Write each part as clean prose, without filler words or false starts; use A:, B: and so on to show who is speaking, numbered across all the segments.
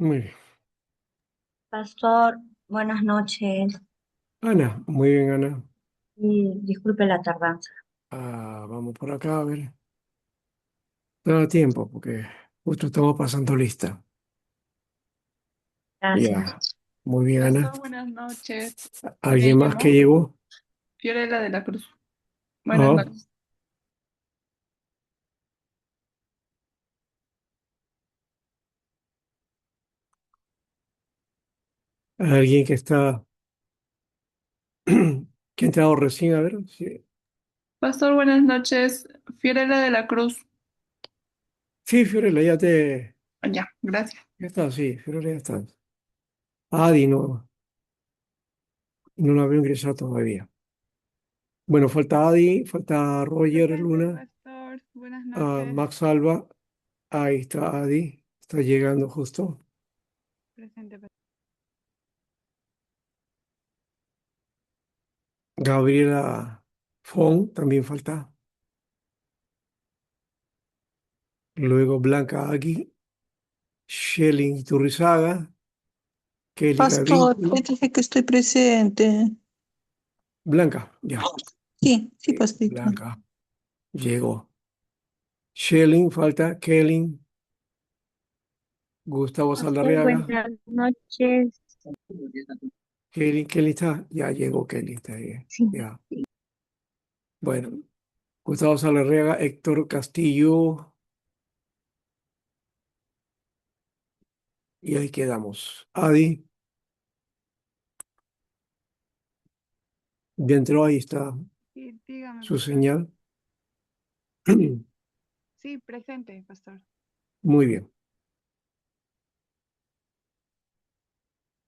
A: Muy bien.
B: Pastor, buenas noches
A: Ana, muy bien, Ana.
B: y disculpe la tardanza.
A: Vamos por acá a ver. Todo tiempo, porque justo estamos pasando lista.
B: Gracias.
A: Ya, muy bien, Ana.
C: Pastor, buenas noches.
A: ¿Alguien
C: Me
A: más que
C: llamó
A: llegó?
C: Fiorella de la Cruz. Buenas
A: Ah,
C: noches.
A: alguien que está, que ha entrado recién, a ver. Sí,
C: Pastor, buenas noches. Fiorella de la Cruz.
A: sí, Fiorella,
C: Ya, gracias.
A: ya está, sí, Fiorella ya está. Adi no la veo ingresar todavía. Bueno, falta Adi, falta Roger
C: Presente,
A: Luna,
C: Pastor. Buenas noches.
A: Max Alba. Ahí está Adi, está llegando justo.
C: Presente, Pastor.
A: Gabriela Fon también falta. Luego Blanca Agui, Shelly Iturrizaga, Kelly
D: Pastor,
A: Gaviria.
D: te dije que estoy presente.
A: Blanca, ya.
D: Sí, sí, pastorito.
A: Blanca llegó. Shelly, falta Kelly, Gustavo
B: Pastor,
A: Saldarriaga.
B: buenas noches.
A: Kelly está, ya llegó Kelly, está bien.
B: Sí,
A: Ya. Bueno, Gustavo Saldarriaga, Héctor Castillo, y ahí quedamos. Adi, dentro ahí está
C: Sí, dígame,
A: su
C: Pastor.
A: señal.
C: Sí, presente, Pastor.
A: Muy bien,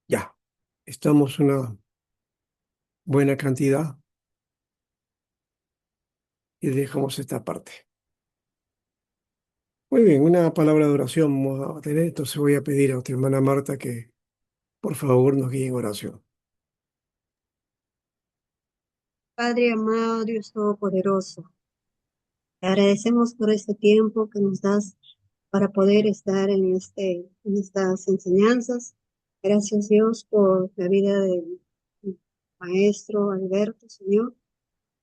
A: ya. Estamos una buena cantidad y dejamos esta parte. Muy bien, una palabra de oración vamos a tener, entonces voy a pedir a nuestra hermana Marta que por favor nos guíe en oración.
E: Padre amado, Dios Todopoderoso, te agradecemos por este tiempo que nos das para poder estar en estas enseñanzas. Gracias Dios por la vida del maestro Alberto, Señor.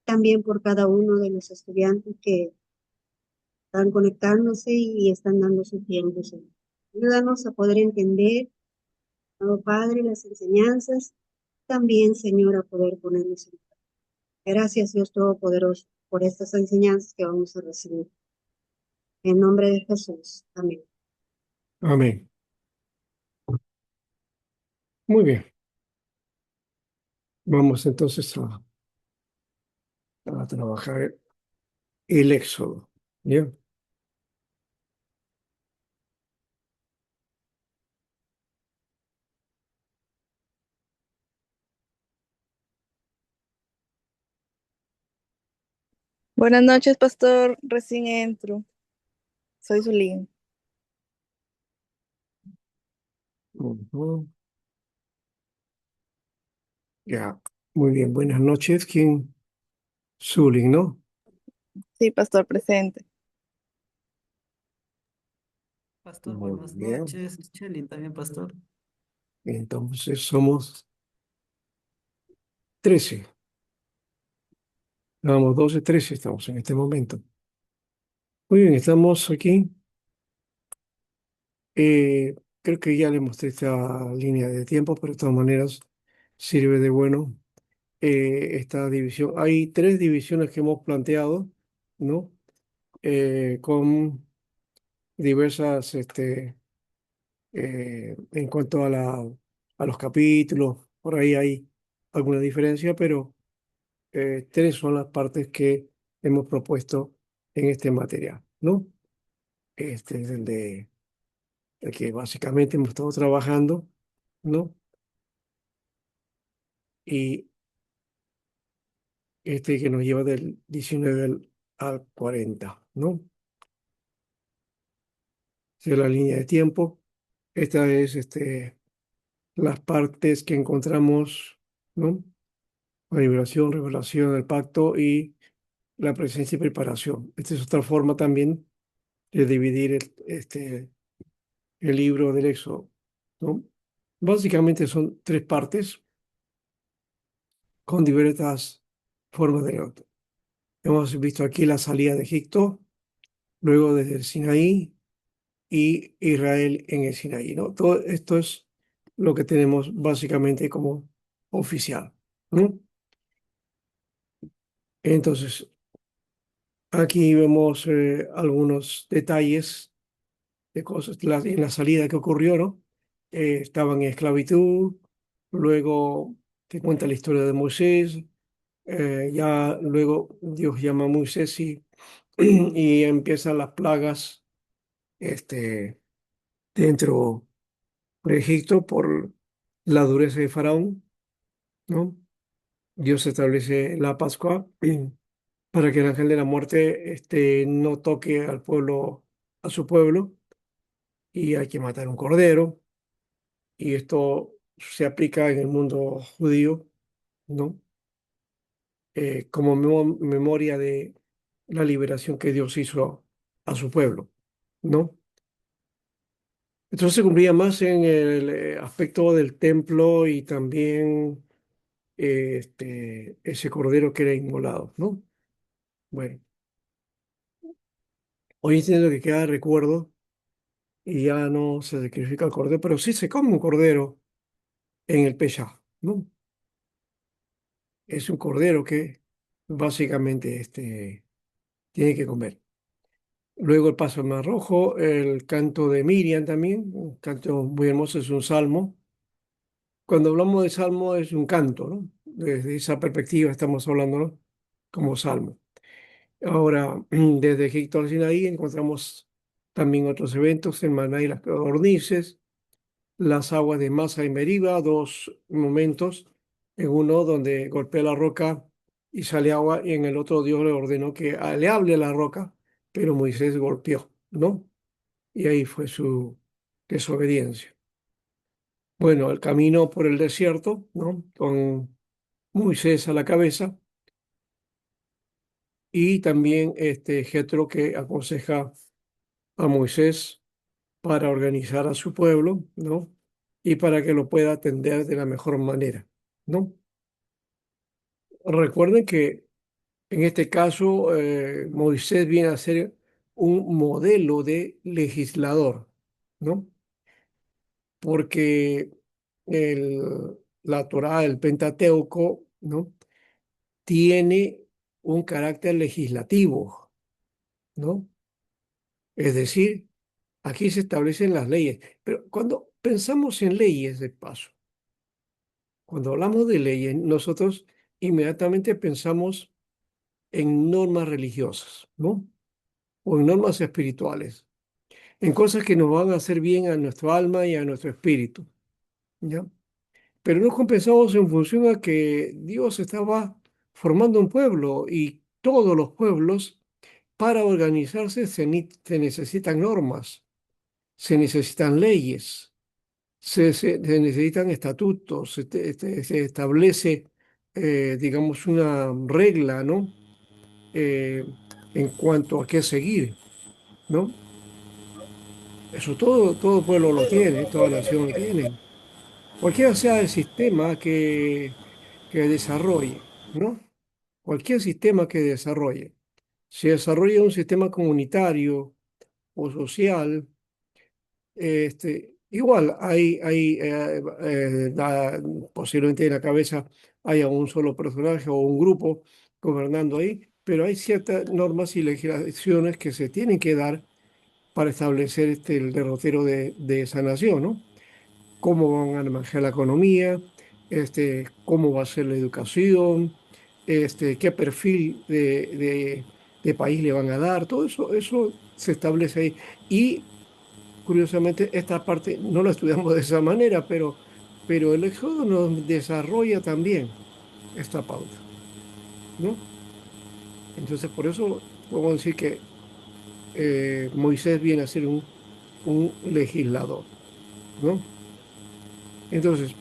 E: También por cada uno de los estudiantes que están conectándose y están dando su tiempo, Señor. Ayúdanos a poder entender, oh Padre, las enseñanzas. También, Señor, a poder ponernos en práctica. Gracias Dios Todopoderoso por estas enseñanzas que vamos a recibir. En nombre de Jesús. Amén.
A: Amén. Muy bien, vamos entonces a trabajar el Éxodo. ¿Bien?
F: Buenas noches, pastor. Recién entro. Soy Zulín.
A: Ujú. Ya, muy bien, buenas noches. ¿Quién? Zulín, ¿no?
F: Sí, pastor, presente.
G: Pastor,
A: Muy
G: buenas
A: bien,
G: noches. Chelin también, pastor.
A: entonces somos 13. Vamos, 12, 13 estamos en este momento. Muy bien, estamos aquí. Creo que ya le mostré esta línea de tiempo, pero de todas maneras sirve de bueno esta división. Hay tres divisiones que hemos planteado, ¿no? Con diversas, en cuanto a los capítulos, por ahí hay alguna diferencia, pero tres son las partes que hemos propuesto en este material, ¿no? Este es el que básicamente hemos estado trabajando, ¿no? Y este que nos lleva del 19 al 40, ¿no? Esa es la línea de tiempo. Esta es las partes que encontramos, ¿no? La liberación, revelación, el pacto y la presencia y preparación. Esta es otra forma también de dividir el libro del Éxodo. ¿no? Básicamente son tres partes con diversas formas de negocio. Hemos visto aquí la salida de Egipto, luego desde el Sinaí y Israel en el Sinaí, ¿no? Todo esto es lo que tenemos básicamente como oficial, ¿no? Entonces, aquí vemos algunos detalles de cosas en la salida que ocurrió, ¿no? Estaban en esclavitud, luego te cuenta la historia de Moisés, ya luego Dios llama a Moisés y, y empiezan las plagas este, dentro de Egipto por la dureza de Faraón, ¿no? Dios establece la Pascua para que el ángel de la muerte no toque al pueblo, a su pueblo, y hay que matar un cordero, y esto se aplica en el mundo judío, ¿no? Como memoria de la liberación que Dios hizo a su pueblo, ¿no? Entonces se cumplía más en el aspecto del templo y también ese cordero que era inmolado, ¿no? Bueno, hoy entiendo que queda recuerdo y ya no se sacrifica el cordero, pero sí se come un cordero en el Pesaj, ¿no? Es un cordero que básicamente tiene que comer. Luego el paso al Mar Rojo, el canto de Miriam también, un canto muy hermoso, es un salmo. Cuando hablamos de salmo es un canto, ¿no? Desde esa perspectiva estamos hablando, ¿no? Como salmo. Ahora, desde Egipto al Sinaí encontramos también otros eventos, el maná y las codornices, las aguas de Masa y Meriba, dos momentos, en uno donde golpea la roca y sale agua, y en el otro Dios le ordenó que le hable a la roca, pero Moisés golpeó, ¿no? Y ahí fue su desobediencia. Bueno, el camino por el desierto, ¿no? Con Moisés a la cabeza y también Jetro que aconseja a Moisés para organizar a su pueblo, ¿no? Y para que lo pueda atender de la mejor manera, ¿no? Recuerden que en este caso Moisés viene a ser un modelo de legislador, ¿no? Porque la Torá, el Pentateuco, ¿no? Tiene un carácter legislativo, ¿no? Es decir, aquí se establecen las leyes. Pero cuando pensamos en leyes, de paso, cuando hablamos de leyes, nosotros inmediatamente pensamos en normas religiosas, ¿no? O en normas espirituales, en cosas que nos van a hacer bien a nuestro alma y a nuestro espíritu, ¿ya? Pero no compensamos en función a que Dios estaba formando un pueblo y todos los pueblos, para organizarse, se necesitan normas, se necesitan leyes, se necesitan estatutos, se establece, digamos, una regla, ¿no? En cuanto a qué seguir, ¿no? Eso todo pueblo lo tiene, toda nación lo tiene. Cualquiera sea el sistema que desarrolle, ¿no? Cualquier sistema que desarrolle. Si desarrolla un sistema comunitario o social, igual posiblemente en la cabeza haya un solo personaje o un grupo gobernando ahí, pero hay ciertas normas y legislaciones que se tienen que dar para establecer el derrotero de esa nación, ¿no? Cómo van a manejar la economía, cómo va a ser la educación, qué perfil de país le van a dar, todo eso se establece ahí. Y curiosamente, esta parte no la estudiamos de esa manera, pero el Éxodo nos desarrolla también esta pauta, ¿no? Entonces, por eso podemos decir que Moisés viene a ser un legislador, ¿no? Entonces,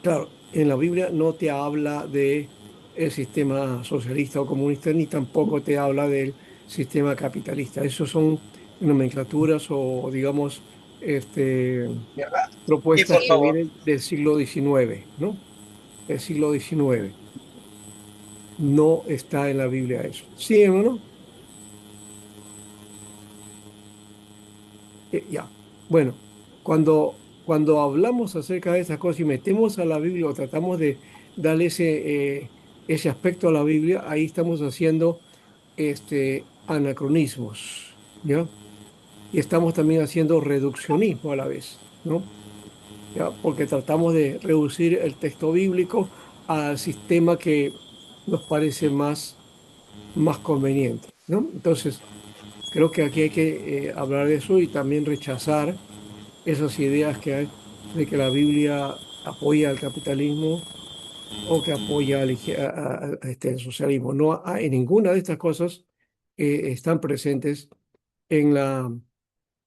A: claro, en la Biblia no te habla de el sistema socialista o comunista, ni tampoco te habla del sistema capitalista. Esos son nomenclaturas o, digamos, propuestas que vienen del siglo XIX, ¿no? Del siglo XIX. No está en la Biblia eso. ¿Sí, hermano? Ya. Bueno, cuando hablamos acerca de esas cosas y metemos a la Biblia o tratamos de darle ese aspecto a la Biblia, ahí estamos haciendo anacronismos, ¿ya? Y estamos también haciendo reduccionismo a la vez, ¿no? ¿Ya? Porque tratamos de reducir el texto bíblico al sistema que nos parece más conveniente, ¿no? Entonces, creo que aquí hay que hablar de eso y también rechazar esas ideas que hay de que la Biblia apoya al capitalismo o que apoya el socialismo. No hay ninguna de estas cosas están presentes en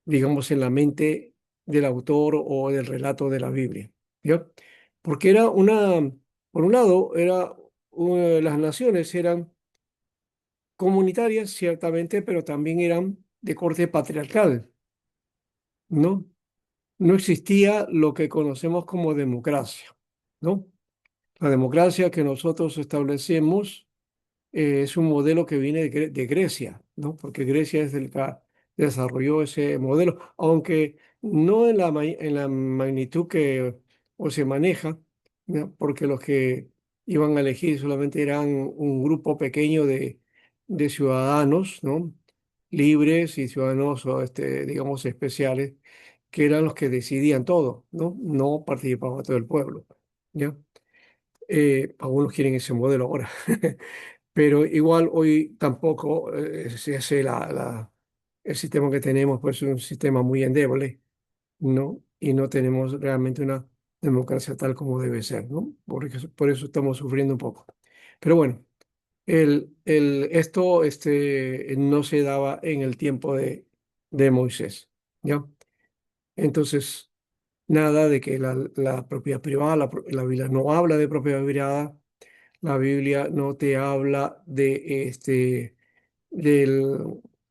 A: digamos, en la mente del autor o del relato de la Biblia, ¿ya? Porque por un lado, las naciones eran comunitarias, ciertamente, pero también eran de corte patriarcal, ¿no? No existía lo que conocemos como democracia, ¿no? La democracia que nosotros establecemos es un modelo que viene de Grecia, ¿no? Porque Grecia es el que desarrolló ese modelo, aunque no en la magnitud que o se maneja, ¿no? Porque los que iban a elegir solamente eran un grupo pequeño de ciudadanos, ¿no? Libres y ciudadanos, o digamos, especiales, que eran los que decidían todo, ¿no? No participaba todo el pueblo, ¿ya? Algunos quieren ese modelo ahora. Pero igual hoy tampoco se hace el sistema que tenemos, pues es un sistema muy endeble, ¿no? Y no tenemos realmente una democracia tal como debe ser, ¿no? Por eso estamos sufriendo un poco. Pero bueno, esto no se daba en el tiempo de Moisés, ¿ya? Entonces, nada de que la propiedad privada, la Biblia no habla de propiedad privada, la Biblia no te habla del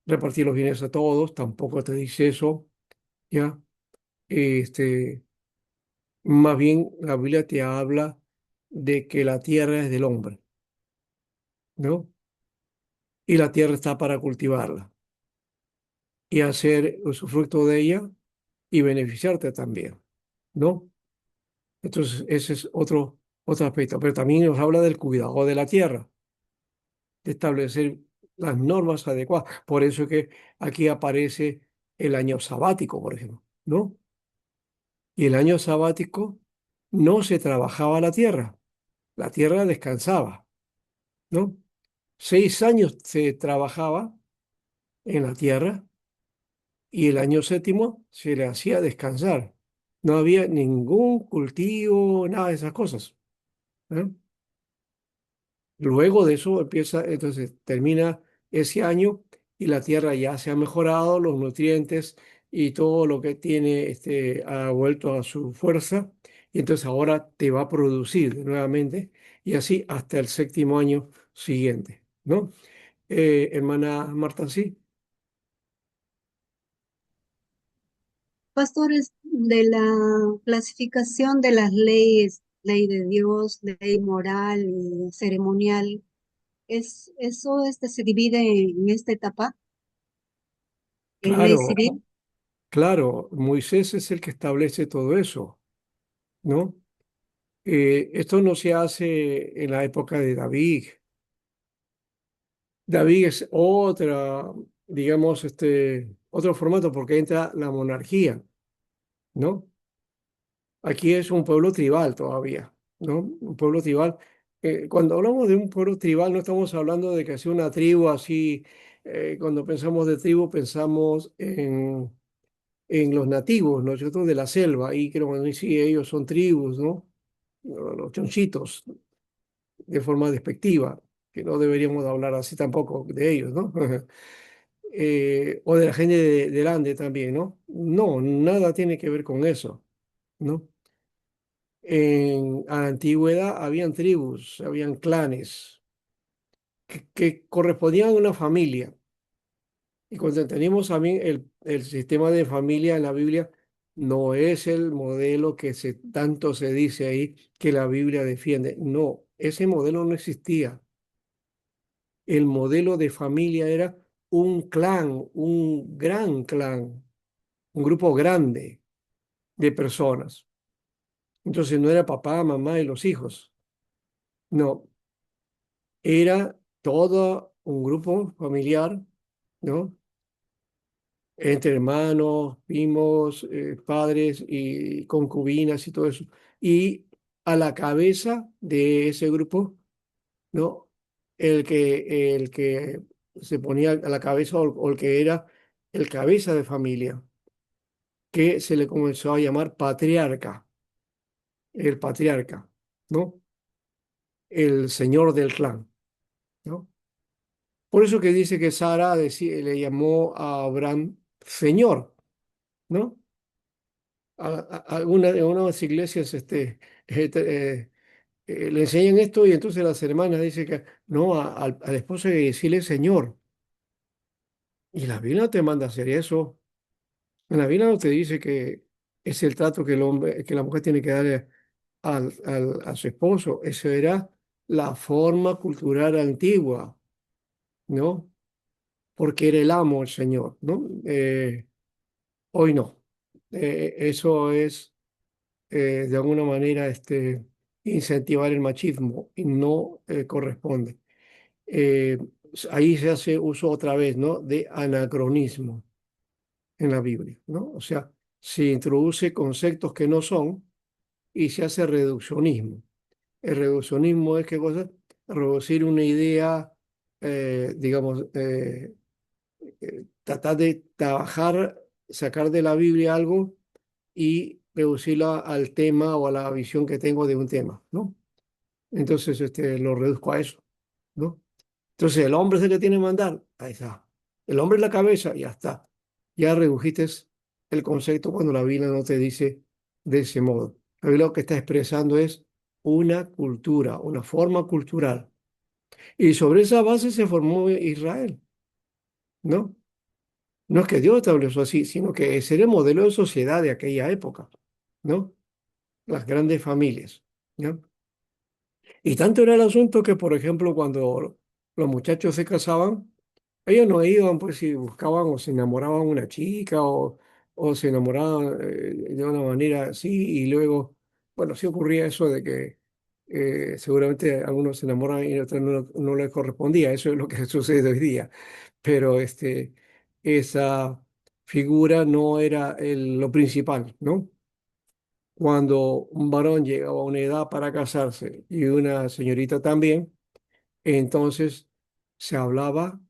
A: repartir los bienes a todos, tampoco te dice eso, ¿ya? Este, Más bien la Biblia te habla de que la tierra es del hombre, ¿no? Y la tierra está para cultivarla y hacer usufructo de ella y beneficiarte también, ¿no? Entonces, ese es otro aspecto, pero también nos habla del cuidado de la tierra, de establecer las normas adecuadas. Por eso es que aquí aparece el año sabático, por ejemplo, ¿no? Y el año sabático no se trabajaba la tierra descansaba, ¿no? 6 años se trabajaba en la tierra y el año séptimo se le hacía descansar. No había ningún cultivo, nada de esas cosas, ¿eh? Luego de eso entonces termina ese año y la tierra ya se ha mejorado, los nutrientes y todo lo que tiene ha vuelto a su fuerza y entonces ahora te va a producir nuevamente y así hasta el séptimo año siguiente, ¿no? Hermana Marta, sí.
E: Pastores, de la clasificación de las leyes, ley de Dios, ley moral y ceremonial, eso se divide en esta etapa, en ley
A: Claro,
E: civil.
A: claro, Moisés es el que establece todo eso, ¿no? Esto no se hace en la época de David. David es digamos, otro formato porque entra la monarquía, ¿no? Aquí es un pueblo tribal todavía, ¿no? Un pueblo tribal. Cuando hablamos de un pueblo tribal, no estamos hablando de que sea una tribu así. Cuando pensamos de tribu, pensamos en los nativos, ¿no? ¿Cierto? De la selva. Y creo que sí, ellos son tribus, ¿no? Los chonchitos, de forma despectiva, que no deberíamos de hablar así tampoco de ellos, ¿no? O de la gente del Ande también, ¿no? No, nada tiene que ver con eso, ¿no? A la antigüedad habían tribus, habían clanes que correspondían a una familia. Y cuando tenemos también el sistema de familia en la Biblia, no es el modelo que tanto se dice ahí que la Biblia defiende. No, ese modelo no existía. El modelo de familia era un clan, un gran clan, un grupo grande de personas. Entonces no era papá, mamá y los hijos. No, era todo un grupo familiar, ¿no? Entre hermanos, primos, padres y concubinas y todo eso. Y a la cabeza de ese grupo, ¿no? El que se ponía a la cabeza o el que era el cabeza de familia, que se le comenzó a llamar patriarca, el patriarca, ¿no? El señor del clan, ¿no? Por eso que dice que Sara le llamó a Abraham señor, ¿no? En unas iglesias le enseñan esto y entonces las hermanas dicen que no, al esposo hay que decirle señor. Y la Biblia no te manda a hacer eso. En la Biblia no te dice que es el trato que el hombre, que la mujer tiene que darle a su esposo. Eso era la forma cultural antigua, ¿no? Porque era el amo, el Señor, ¿no? Hoy no. Eso es, de alguna manera, incentivar el machismo y no corresponde. Eh, Ahí se hace uso otra vez, ¿no? De anacronismo en la Biblia, ¿no? O sea, se introduce conceptos que no son y se hace reduccionismo. El reduccionismo es qué cosa? Reducir una idea, digamos, tratar de trabajar, sacar de la Biblia algo y reducirla al tema o a la visión que tengo de un tema, ¿no? Entonces, lo reduzco a eso, ¿no? Entonces, el hombre es el que tiene que mandar, ahí está. El hombre es la cabeza, ya está. Ya redujiste el concepto cuando la Biblia no te dice de ese modo. La Biblia lo que está expresando es una cultura, una forma cultural. Y sobre esa base se formó Israel, ¿no? No es que Dios estableció así, sino que ese era el modelo de sociedad de aquella época, ¿no? Las grandes familias, ¿no? Y tanto era el asunto que, por ejemplo, cuando los muchachos se casaban, ellos no iban, pues, si buscaban o se enamoraban una chica o se enamoraban de una manera así, y luego, bueno, sí ocurría eso de que seguramente algunos se enamoran y otros no les correspondía, eso es lo que sucede hoy día, pero esa figura no era lo principal, ¿no? Cuando un varón llegaba a una edad para casarse y una señorita también, entonces se hablaba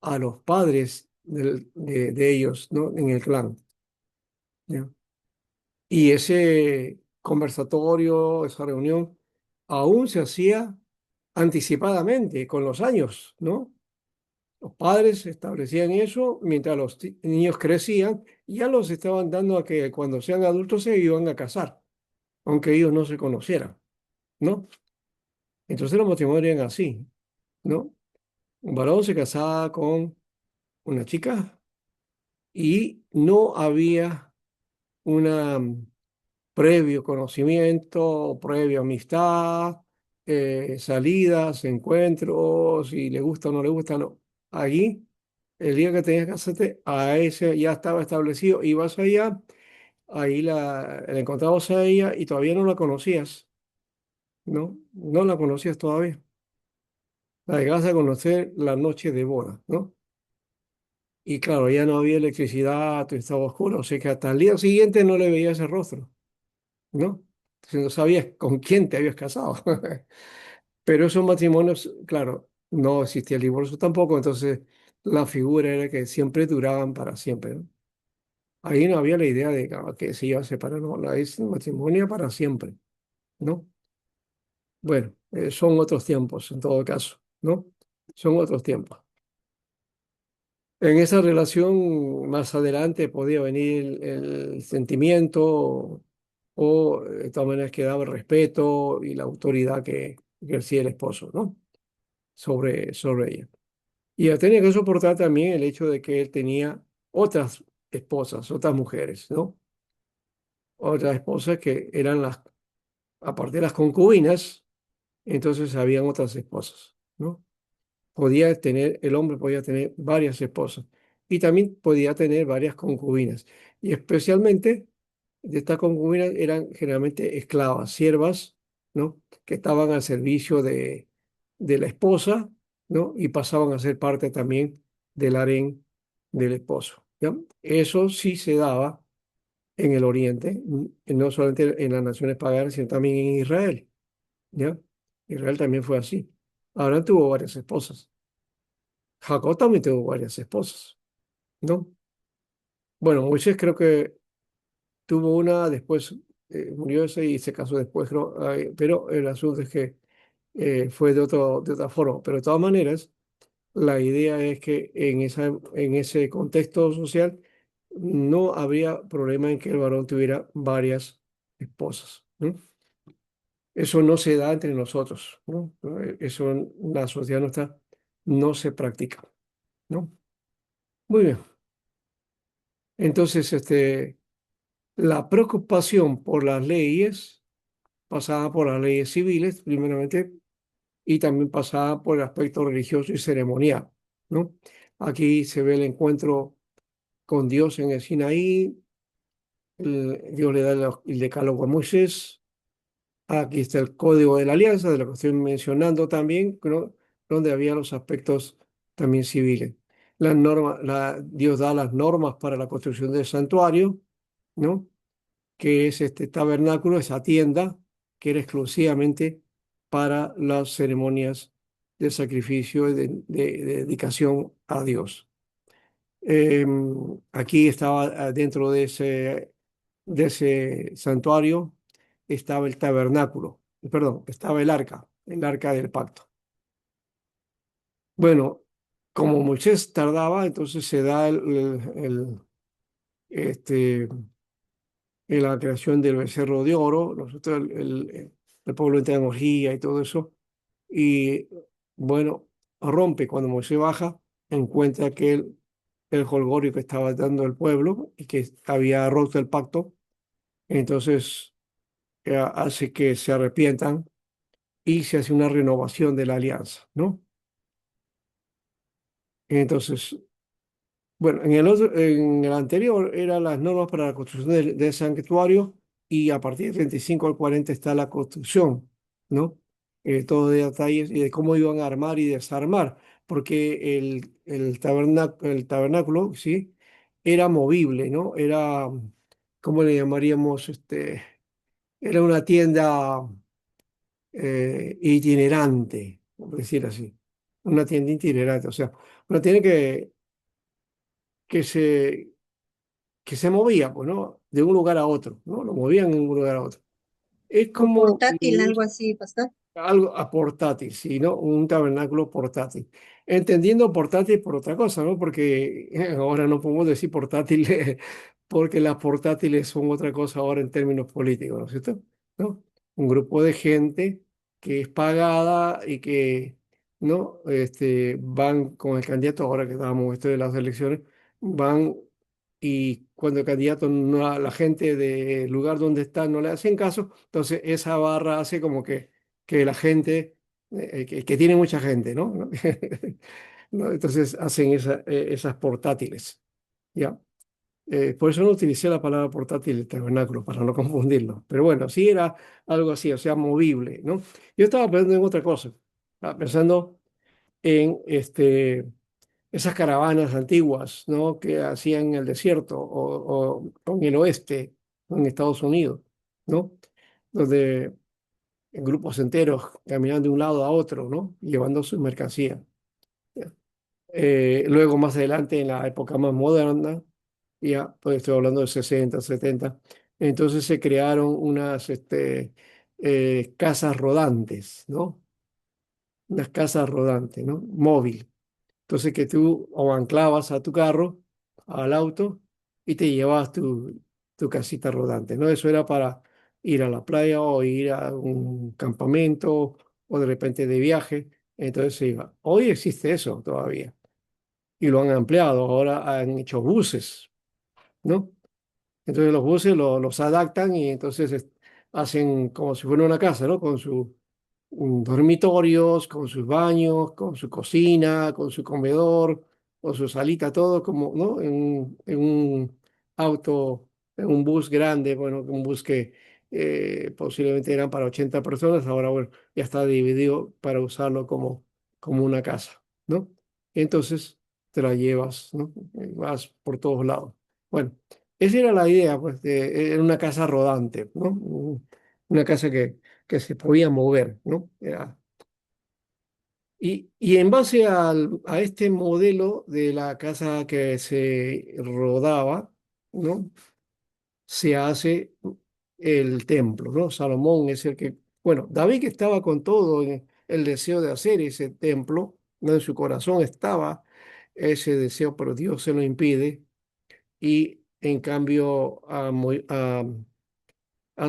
A: a los padres de ellos, ¿no? En el clan, ¿ya? Y ese conversatorio, esa reunión, aún se hacía anticipadamente, con los años, ¿no? Los padres establecían eso mientras los niños crecían y ya los estaban dando a que cuando sean adultos se iban a casar, aunque ellos no se conocieran, ¿no? Entonces los matrimonios eran así, ¿no? Un varón se casaba con una chica y no había una previo conocimiento, previa amistad, salidas, encuentros, si le gusta o no le gusta, no. Allí, el día que tenías que casarte, a ese ya estaba establecido, ibas allá, ahí la encontrabas a ella y todavía no la conocías, ¿no? No la conocías todavía. La llegabas a conocer la noche de boda, ¿no? Y claro, ya no había electricidad, todo estaba oscuro, o sea que hasta el día siguiente no le veías el rostro, ¿no? Entonces no sabías con quién te habías casado. Pero esos matrimonios, claro, no existía el divorcio tampoco, entonces la figura era que siempre duraban para siempre, ¿no? Ahí no había la idea de que se iba a separar, no, es matrimonio para siempre, ¿no? Bueno, son otros tiempos en todo caso, ¿no? Son otros tiempos. En esa relación más adelante podía venir el sentimiento o de todas maneras quedaba el respeto y la autoridad que ejercía el esposo, ¿no? Sobre ella. Y ella tenía que soportar también el hecho de que él tenía otras esposas, otras mujeres, ¿no? otras esposas que eran aparte de las concubinas, entonces habían otras esposas, ¿no? El hombre podía tener varias esposas y también podía tener varias concubinas. Y especialmente de estas concubinas eran generalmente esclavas, siervas, ¿no? Que estaban al servicio de la esposa, ¿no? Y pasaban a ser parte también del harén del esposo, ¿ya? Eso sí se daba en el Oriente, no solamente en las naciones paganas, sino también en Israel, ¿ya? Israel también fue así. Abraham tuvo varias esposas. Jacob también tuvo varias esposas, ¿no? Bueno, Moisés creo que tuvo una, después murió ese y se casó después, pero el asunto es que fue de otra forma. Pero de todas maneras, la idea es que en ese contexto social no habría problema en que el varón tuviera varias esposas, ¿no? Eso no se da entre nosotros, ¿no? Eso en la sociedad nuestra no se practica, ¿no? Muy bien. Entonces, la preocupación por las leyes pasaba por las leyes civiles, primeramente, y también pasaba por el aspecto religioso y ceremonial, ¿no? Aquí se ve el encuentro con Dios en el Sinaí, Dios le da el decálogo a Moisés, aquí está el código de la alianza, de lo que estoy mencionando también, ¿no? Donde había los aspectos también civiles. Dios da las normas para la construcción del santuario, ¿no? Que es este tabernáculo, esa tienda que era exclusivamente para las ceremonias de sacrificio y de dedicación a Dios. Aquí estaba dentro de ese santuario, estaba el tabernáculo, perdón, estaba el arca del pacto. Bueno, como Moisés tardaba, entonces se da este, en la creación del becerro de oro, nosotros el pueblo entra en orgía y todo eso, y bueno, rompe cuando Moisés baja, encuentra que el jolgorio que estaba dando el pueblo y que había roto el pacto, entonces hace que se arrepientan y se hace una renovación de la alianza, ¿no? Entonces, bueno, en el anterior eran las normas para la construcción del santuario y a partir del 35 al 40 está la construcción, ¿no? Todo de detalles y de cómo iban a armar y desarmar, porque el tabernáculo, ¿sí? Era movible, ¿no? Era, ¿cómo le llamaríamos? Era una tienda itinerante, por decir así, una tienda itinerante, o sea, una tienda que se que se movía, pues, ¿no? De un lugar a otro, ¿no? Lo movían de un lugar a otro. Es
E: Un
A: como
E: portátil, algo así, pastor.
A: algo a portátil, sí, ¿no? Un tabernáculo portátil. Entendiendo portátil por otra cosa, ¿no? Porque ahora no podemos decir portátil porque las portátiles son otra cosa ahora en términos políticos, ¿no es cierto? ¿No? Un grupo de gente que es pagada y que, ¿no? Van con el candidato, ahora que estábamos esto de las elecciones, van y cuando el candidato, no, la gente del lugar donde está no le hacen caso, entonces esa barra hace como que la gente, que tiene mucha gente, ¿no? ¿No? Entonces hacen esas portátiles, ¿ya? Por eso no utilicé la palabra portátil de tabernáculo, para no confundirlo. Pero bueno, sí era algo así, o sea, movible, ¿no? Yo estaba pensando en otra cosa, estaba pensando en esas caravanas antiguas, ¿no? Que hacían en el desierto o en el oeste, en Estados Unidos, ¿no? Donde en grupos enteros caminando de un lado a otro, ¿no? Llevando sus mercancías. Luego, más adelante, en la época más moderna, ya, pues estoy hablando de 60, 70, entonces se crearon unas casas rodantes, ¿no? Unas casas rodantes, ¿no? Móvil. Entonces que tú o anclabas a tu carro, al auto, y te llevabas tu casita rodante, ¿no? Eso era para ir a la playa o ir a un campamento o de repente de viaje. Entonces se iba. Hoy existe eso todavía y lo han ampliado. Ahora han hecho buses, ¿no? Entonces los buses los adaptan y entonces hacen como si fuera una casa, ¿no? Con sus dormitorios, con sus baños, con su cocina, con su comedor, con su salita, todo como, ¿no? En un auto, en un bus grande, bueno, un bus que posiblemente eran para 80 personas, ahora, bueno, ya está dividido para usarlo como una casa, ¿no? Entonces te la llevas, ¿no? Vas por todos lados. Bueno, esa era la idea, pues, era una casa rodante, ¿no? Una casa que se podía mover, ¿no? Y en base a este modelo de la casa que se rodaba, ¿no? Se hace el templo, ¿no? Salomón es el que, bueno, David que estaba con todo el deseo de hacer ese templo, ¿no? En su corazón estaba ese deseo, pero Dios se lo impide y en cambio a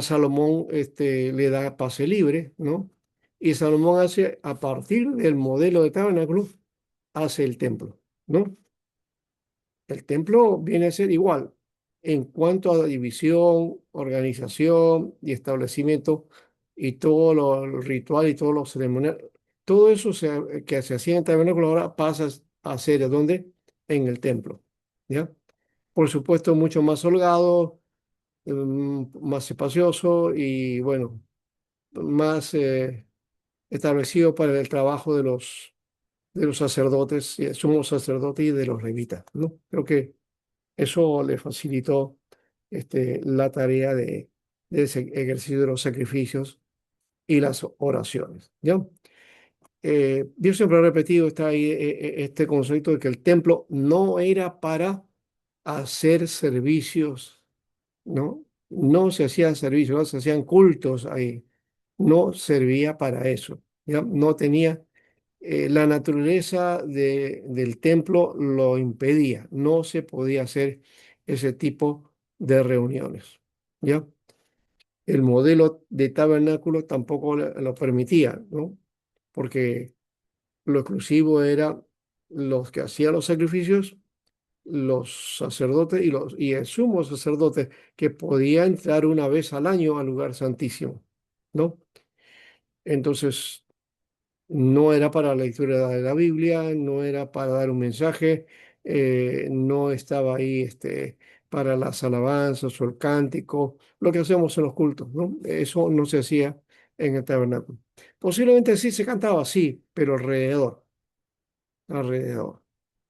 A: Salomón le da pase libre, ¿no? Y Salomón hace, a partir del modelo de tabernáculo, hace el templo, ¿no? El templo viene a ser igual en cuanto a división, organización y establecimiento y todo lo ritual y todo lo ceremonial. Todo eso que se hacía en el tabernáculo ahora pasa a hacer ¿dónde? En el templo, ¿ya? Por supuesto, mucho más holgado, más espacioso y bueno, más establecido para el trabajo de los sacerdotes, y el sumo sacerdote y de los levitas, ¿no? Creo que eso le facilitó la tarea de ese ejercicio de los sacrificios y las oraciones, ¿ya? Dios siempre ha repetido está ahí, este concepto de que el templo no era para hacer servicios, ¿no? No se hacían servicios, no se hacían cultos ahí, no servía para eso, ¿ya? No tenía, la naturaleza del templo lo impedía, no se podía hacer ese tipo de reuniones, ¿ya? El modelo de tabernáculo tampoco lo permitía, ¿no? Porque lo exclusivo era los que hacían los sacrificios, los sacerdotes y el sumo sacerdote que podía entrar una vez al año al lugar santísimo, ¿no? Entonces, no era para la lectura de la Biblia, no era para dar un mensaje, no estaba ahí para las alabanzas o el cántico, lo que hacemos en los cultos, ¿no? Eso no se hacía en el tabernáculo. Posiblemente sí se cantaba, sí, pero alrededor,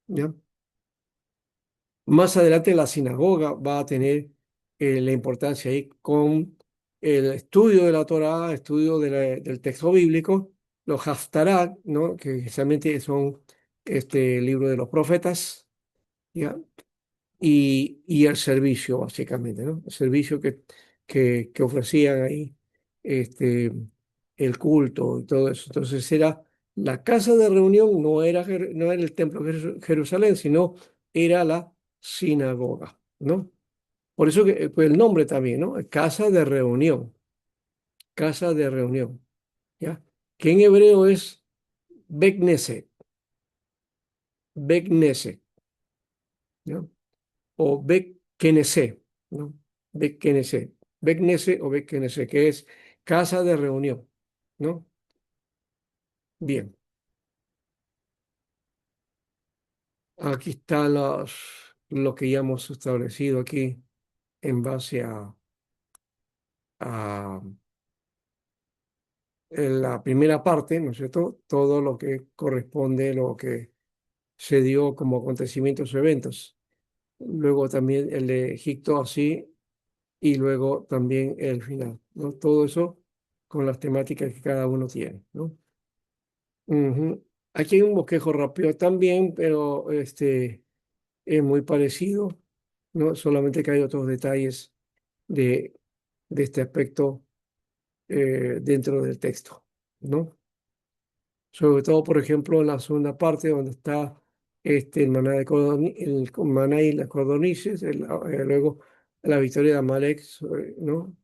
A: ¿ya? Más adelante la sinagoga va a tener la importancia ahí con el estudio de la Torá, estudio del texto bíblico, los Haftarah, ¿no? Que generalmente son este libro de los profetas, ¿ya? Y el servicio, básicamente, ¿no? El servicio que ofrecían ahí, este, el culto y todo eso. Entonces era la casa de reunión, no era el templo de Jerusalén, sino era la sinagoga, ¿no? Por eso que pues el nombre también, ¿no? Casa de reunión, ¿ya? Que en hebreo es Bet Knesset, ¿no? O Bet Knesset, ¿no? Bet Knesset, Bet Knesset o Bet Knesset, que es casa de reunión, ¿no? Bien, aquí está lo que ya hemos establecido aquí en base a en la primera parte, ¿no es cierto? Todo lo que corresponde, lo que se dio como acontecimientos o eventos. Luego también el de Egipto así y luego también el final, ¿no? Todo eso con las temáticas que cada uno tiene, ¿no? Ujú. Aquí hay un bosquejo rápido también, pero es muy parecido, ¿no? Solamente que hay otros detalles de, de este aspecto dentro del texto, ¿no? Sobre todo, por ejemplo, en la segunda parte donde está el maná, el maná y las codornices, luego la victoria de Amalek, ¿no?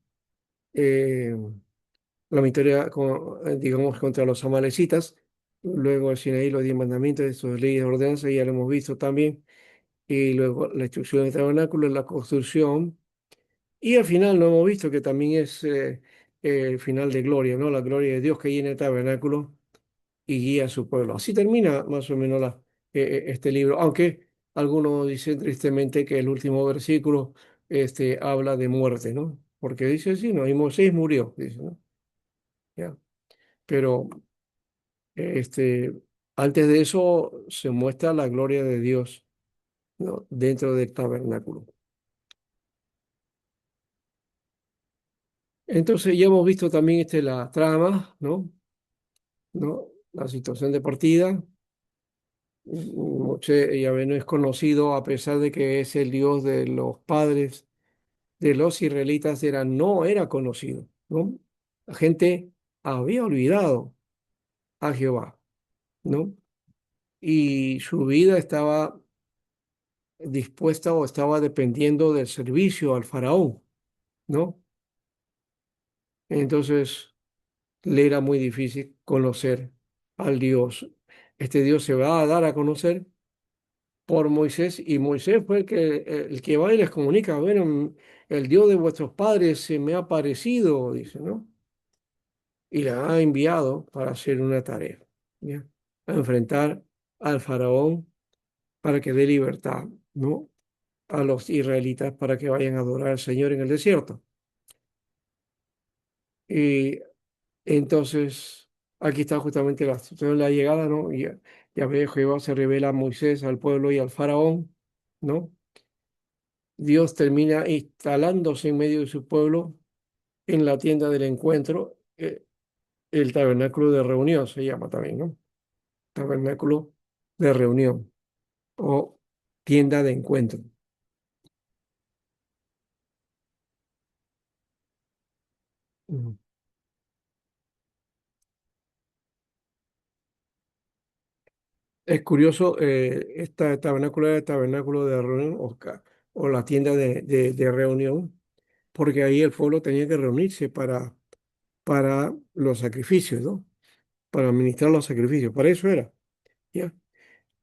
A: Eh, la victoria, digamos, contra los amalecitas, luego el Sinaí, los 10 mandamientos, sus leyes de ordenanza, ya lo hemos visto también, y luego la instrucción del tabernáculo, la construcción, Y al final no hemos visto que también es el final de gloria, ¿no? La gloria de Dios que llena el tabernáculo y guía a su pueblo. Así termina más o menos este libro, aunque algunos dicen tristemente que el último versículo habla de muerte, ¿no? Porque dice, sí, no, y Moisés murió, dice, ¿no? Ya. Pero este, antes de eso se muestra la gloria de Dios, ¿no? Dentro del tabernáculo. Entonces ya hemos visto también la trama, ¿no? ¿No? La situación de partida. Yahvé no es conocido a pesar de que es el Dios de los padres de los israelitas, no era conocido, ¿no? La gente había olvidado a Jehová, ¿no? Y su vida estaba dispuesta o estaba dependiendo del servicio al faraón, ¿no? Entonces le era muy difícil conocer al Dios. Este Dios se va a dar a conocer por Moisés, y Moisés fue el que va y les comunica, bueno, el Dios de vuestros padres se me ha aparecido, dice, ¿no? Y la ha enviado para hacer una tarea, ¿ya? A enfrentar al faraón para que dé libertad, ¿no? A los israelitas para que vayan a adorar al Señor en el desierto. Y entonces, aquí está justamente la situación de la llegada, ¿no? Ya ve, Jehová se revela a Moisés, al pueblo y al faraón, ¿no? Dios termina instalándose en medio de su pueblo en la tienda del encuentro, el tabernáculo de reunión se llama también, ¿no? Tabernáculo de reunión o tienda de encuentro. Ujú. Es curioso, esta tabernáculo era el tabernáculo de reunión o la tienda de reunión, porque ahí el pueblo tenía que reunirse para los sacrificios, ¿no? Para administrar los sacrificios, para eso era, ¿ya?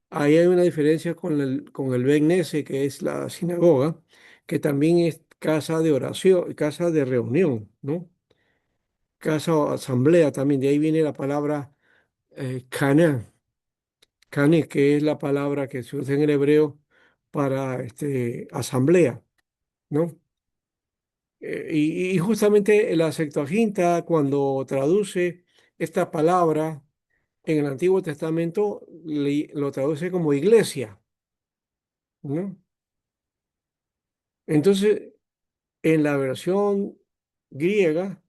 A: Ahí hay una diferencia con el Bet Knesset, que es la sinagoga, que también es casa de oración, casa de reunión, ¿no? Casa o asamblea también, de ahí viene la palabra Caná, Cané, que es la palabra que se usa en el hebreo para asamblea, ¿no? Y justamente la Septuaginta, cuando traduce esta palabra en el Antiguo Testamento, lo traduce como iglesia, ¿no? Entonces, en la versión griega,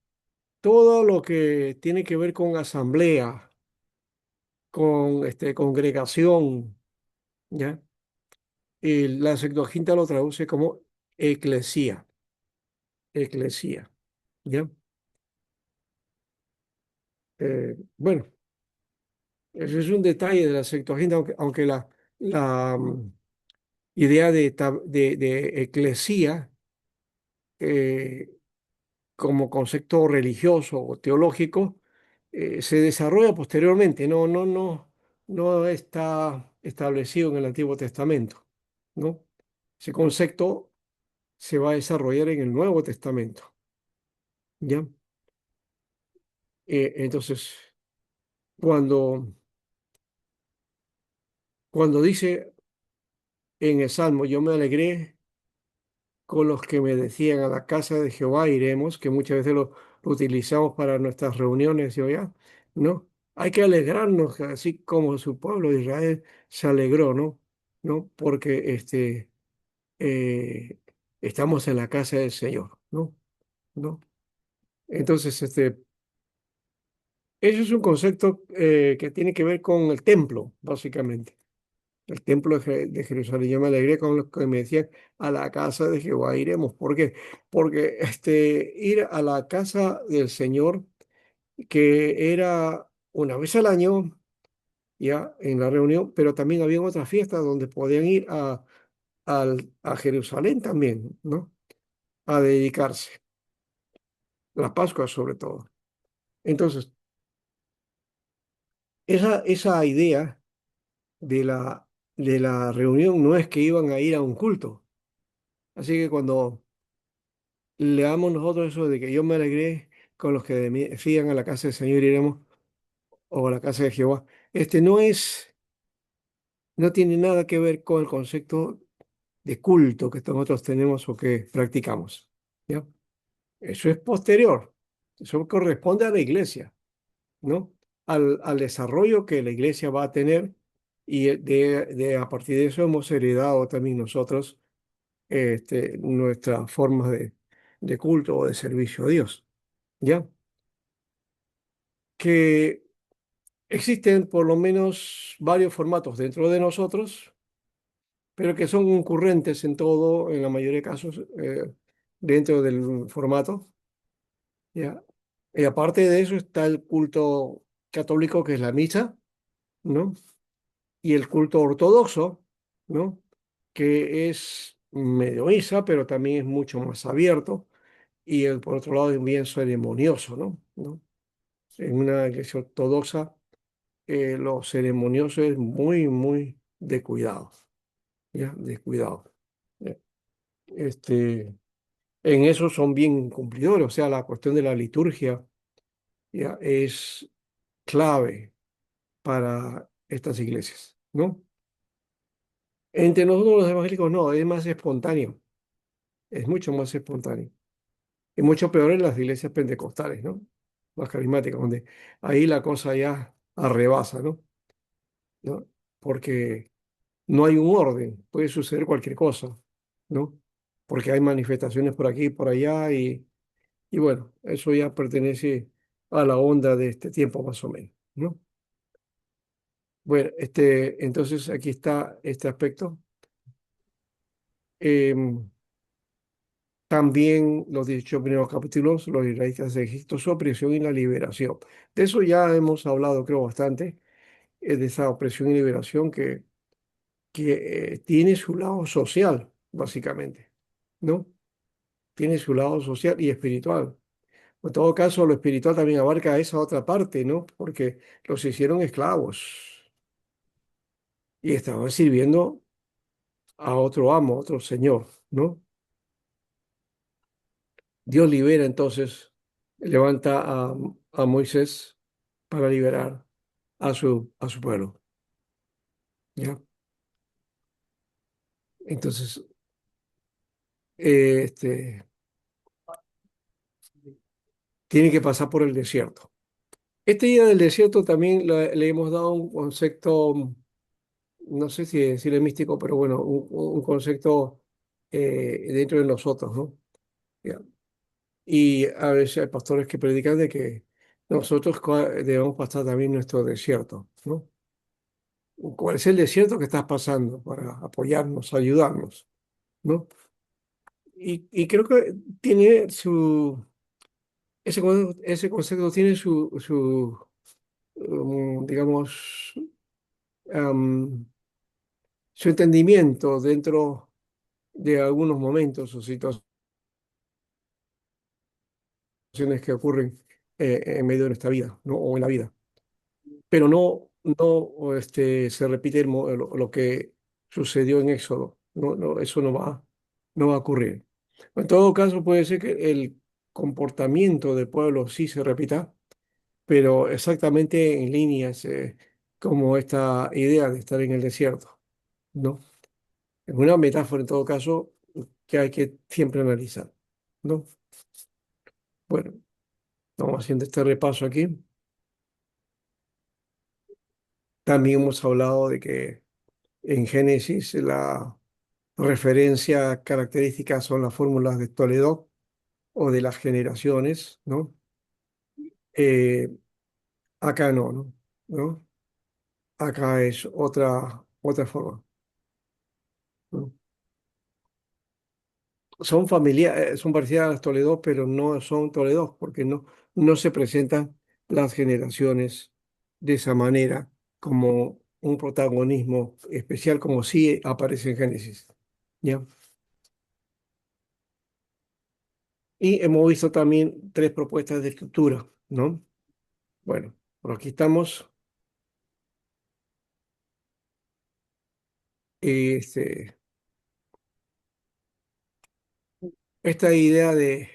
A: todo lo que tiene que ver con asamblea, con congregación, ¿ya? Y la Septuaginta lo traduce como eclesía, eclesía, ¿ya? Bueno, ese es un detalle de la Septuaginta, aunque la idea de eclesía eh, como concepto religioso o teológico se desarrolla posteriormente, no está establecido en el Antiguo Testamento, ¿no? Ese concepto se va a desarrollar en el Nuevo Testamento, ¿ya? Entonces, cuando, cuando dice en el Salmo, yo me alegré con los que me decían a la casa de Jehová iremos, que muchas veces lo utilizamos para nuestras reuniones, ¿sí? ¿Ya? ¿No? Hay que alegrarnos, así como su pueblo de Israel se alegró, ¿no? ¿No? Porque eh, estamos en la casa del Señor, ¿no? ¿No? Entonces, eso es un concepto que tiene que ver con el templo, básicamente. El templo de Jerusalén. Yo me alegré con los que me decían, a la casa de Jehová iremos. ¿Por qué? Porque ir a la casa del Señor, que era una vez al año, ya en la reunión, pero también había otras fiestas donde podían ir a Jerusalén también, ¿no? A dedicarse, la Pascua sobre todo. Entonces, esa idea de la reunión no es que iban a ir a un culto. Así que cuando le damos nosotros eso de que yo me alegré con los que de mí sigan a la casa del Señor iremos o a la casa de Jehová. No tiene nada que ver con el concepto de culto que nosotros tenemos o que practicamos. ¿Ya? Eso es posterior. Eso corresponde a la iglesia, ¿no? Al desarrollo que la iglesia va a tener y a partir de eso hemos heredado también nosotros nuestras formas de culto o de servicio a Dios. ¿Ya? Que existen por lo menos varios formatos dentro de nosotros, pero que son concurrentes en todo, en la mayoría de casos, dentro del formato. ¿Ya? Y aparte de eso está el culto católico, que es la misa, ¿no? Y el culto ortodoxo, ¿no? Que es medio misa, pero también es mucho más abierto. Y por otro lado es bien ceremonioso, ¿no? En una iglesia ortodoxa, lo ceremonioso es muy, muy de cuidado, ¿ya? De cuidado. ¿Ya? Este, en eso son bien cumplidores, o sea, la cuestión de la liturgia, ¿ya? Es clave para estas iglesias, ¿no? Entre nosotros los evangélicos no, es más espontáneo, es mucho más espontáneo. Y mucho peor en las iglesias pentecostales, ¿no? Más carismáticas, donde ahí la cosa ya arrebasa, ¿no? Porque no hay un orden, puede suceder cualquier cosa, ¿no? Porque hay manifestaciones por aquí y por allá y bueno, eso ya pertenece a la onda de este tiempo más o menos, ¿no? Bueno, entonces aquí está este aspecto. Em, También los 18 primeros capítulos, los israelitas de Egipto, su opresión y la liberación. De eso ya hemos hablado, creo, bastante, de esa opresión y liberación que tiene su lado social, básicamente, ¿no? Tiene su lado social y espiritual. En todo caso, lo espiritual también abarca esa otra parte, ¿no? Porque los hicieron esclavos y estaban sirviendo a otro amo, otro señor, ¿no? Dios libera entonces, levanta a Moisés para liberar a su pueblo, ¿ya? Entonces, tiene que pasar por el desierto. Este día del desierto también le hemos dado un concepto, no sé si decirle místico, pero bueno, un concepto dentro de nosotros, ¿no? ¿Ya? Y a veces hay pastores que predican de que nosotros debemos pasar también nuestro desierto, ¿no? ¿Cuál es el desierto que estás pasando para apoyarnos, ayudarnos, ¿no? Y creo que tiene ese concepto tiene digamos, am, su entendimiento dentro de algunos momentos o situaciones que ocurren en medio de nuestra vida, ¿no? O en la vida. Pero no se repite lo que sucedió en Éxodo. No, eso no va a ocurrir. En todo caso, puede ser que el comportamiento del pueblo sí se repita, pero exactamente en líneas como esta idea de estar en el desierto, ¿no? Es una metáfora en todo caso que hay que siempre analizar, ¿no? Bueno, vamos haciendo este repaso aquí. También hemos hablado de que en Génesis la referencia característica son las fórmulas de Toledo o de las generaciones, ¿no? Eh, Acá ¿no? Acá es otra forma, ¿no? Son parecidas a las Toledo, pero no son Toledo, porque no se presentan las generaciones de esa manera como un protagonismo especial, como sí aparece en Génesis, ¿ya? Y hemos visto también tres propuestas de estructura, ¿no? Bueno, por aquí estamos. Este, esta idea de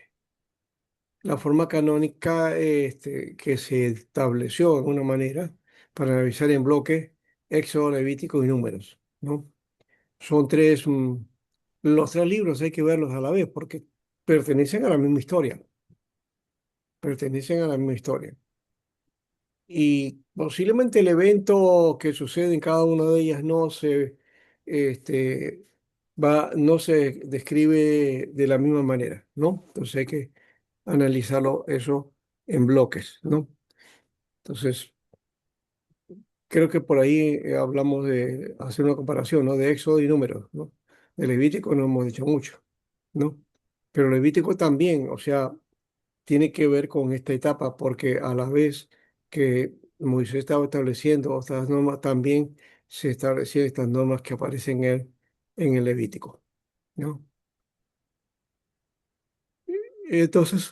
A: la forma canónica que se estableció de alguna manera para revisar en bloque Éxodo, Levítico y Números, ¿no? Son tres, los tres libros hay que verlos a la vez porque pertenecen a la misma historia, pertenecen a la misma historia. Y posiblemente el evento que sucede en cada una de ellas este, no se describe de la misma manera, ¿no? Entonces hay que analizarlo eso en bloques, ¿no? Entonces, creo que por ahí hablamos de hacer una comparación, ¿no? De Éxodo y Números, ¿no? De Levítico no hemos dicho mucho, ¿no? Pero Levítico también, o sea, tiene que ver con esta etapa, porque a la vez que Moisés estaba estableciendo estas normas, también se establecían estas normas que aparecen en el Levítico, ¿no? Entonces,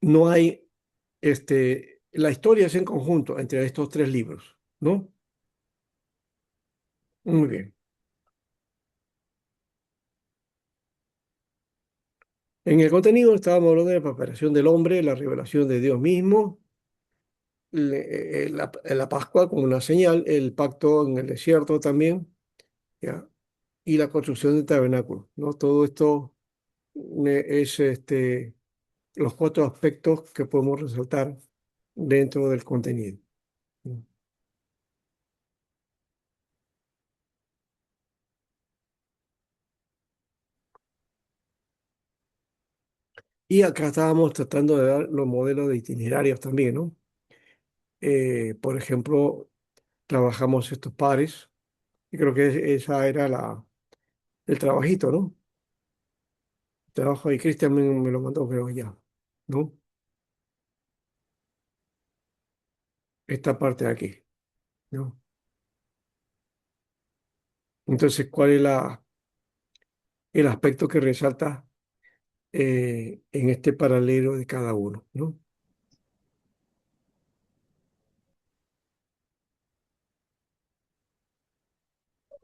A: no hay, la historia es en conjunto entre estos tres libros, ¿no? Muy bien. En el contenido estábamos hablando de la preparación del hombre, la revelación de Dios mismo, la Pascua como una señal, el pacto en el desierto también, ¿ya? Y la construcción del tabernáculo, ¿no? Todo esto es los cuatro aspectos que podemos resaltar dentro del contenido. Y acá estábamos tratando de dar los modelos de itinerarios también, ¿no? Por ejemplo, trabajamos estos pares, y creo que esa era el trabajito, ¿no? El trabajo y Cristian me lo mandó, creo ya, ¿no? Esta parte de aquí, ¿no? Entonces, ¿cuál es el aspecto que resalta en este paralelo de cada uno, ¿no?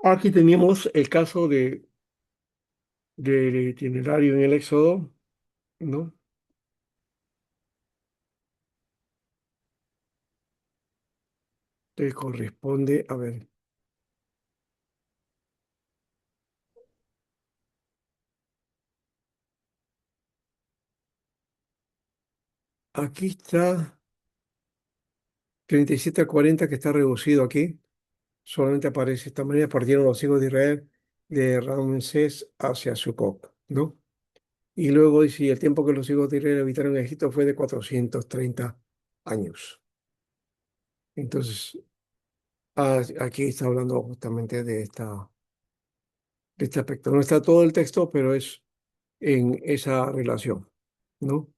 A: Aquí teníamos el caso del itinerario en el Éxodo, ¿no? Que corresponde, a ver, aquí está 37 a 40 que está reducido aquí, solamente aparece de esta manera, partieron los hijos de Israel de Ramsés hacia Sucot, ¿no? Y luego dice, y el tiempo que los hijos de Israel habitaron en Egipto fue de 430 años. Entonces, aquí está hablando justamente de este aspecto. No está todo el texto, pero es en esa relación, ¿no?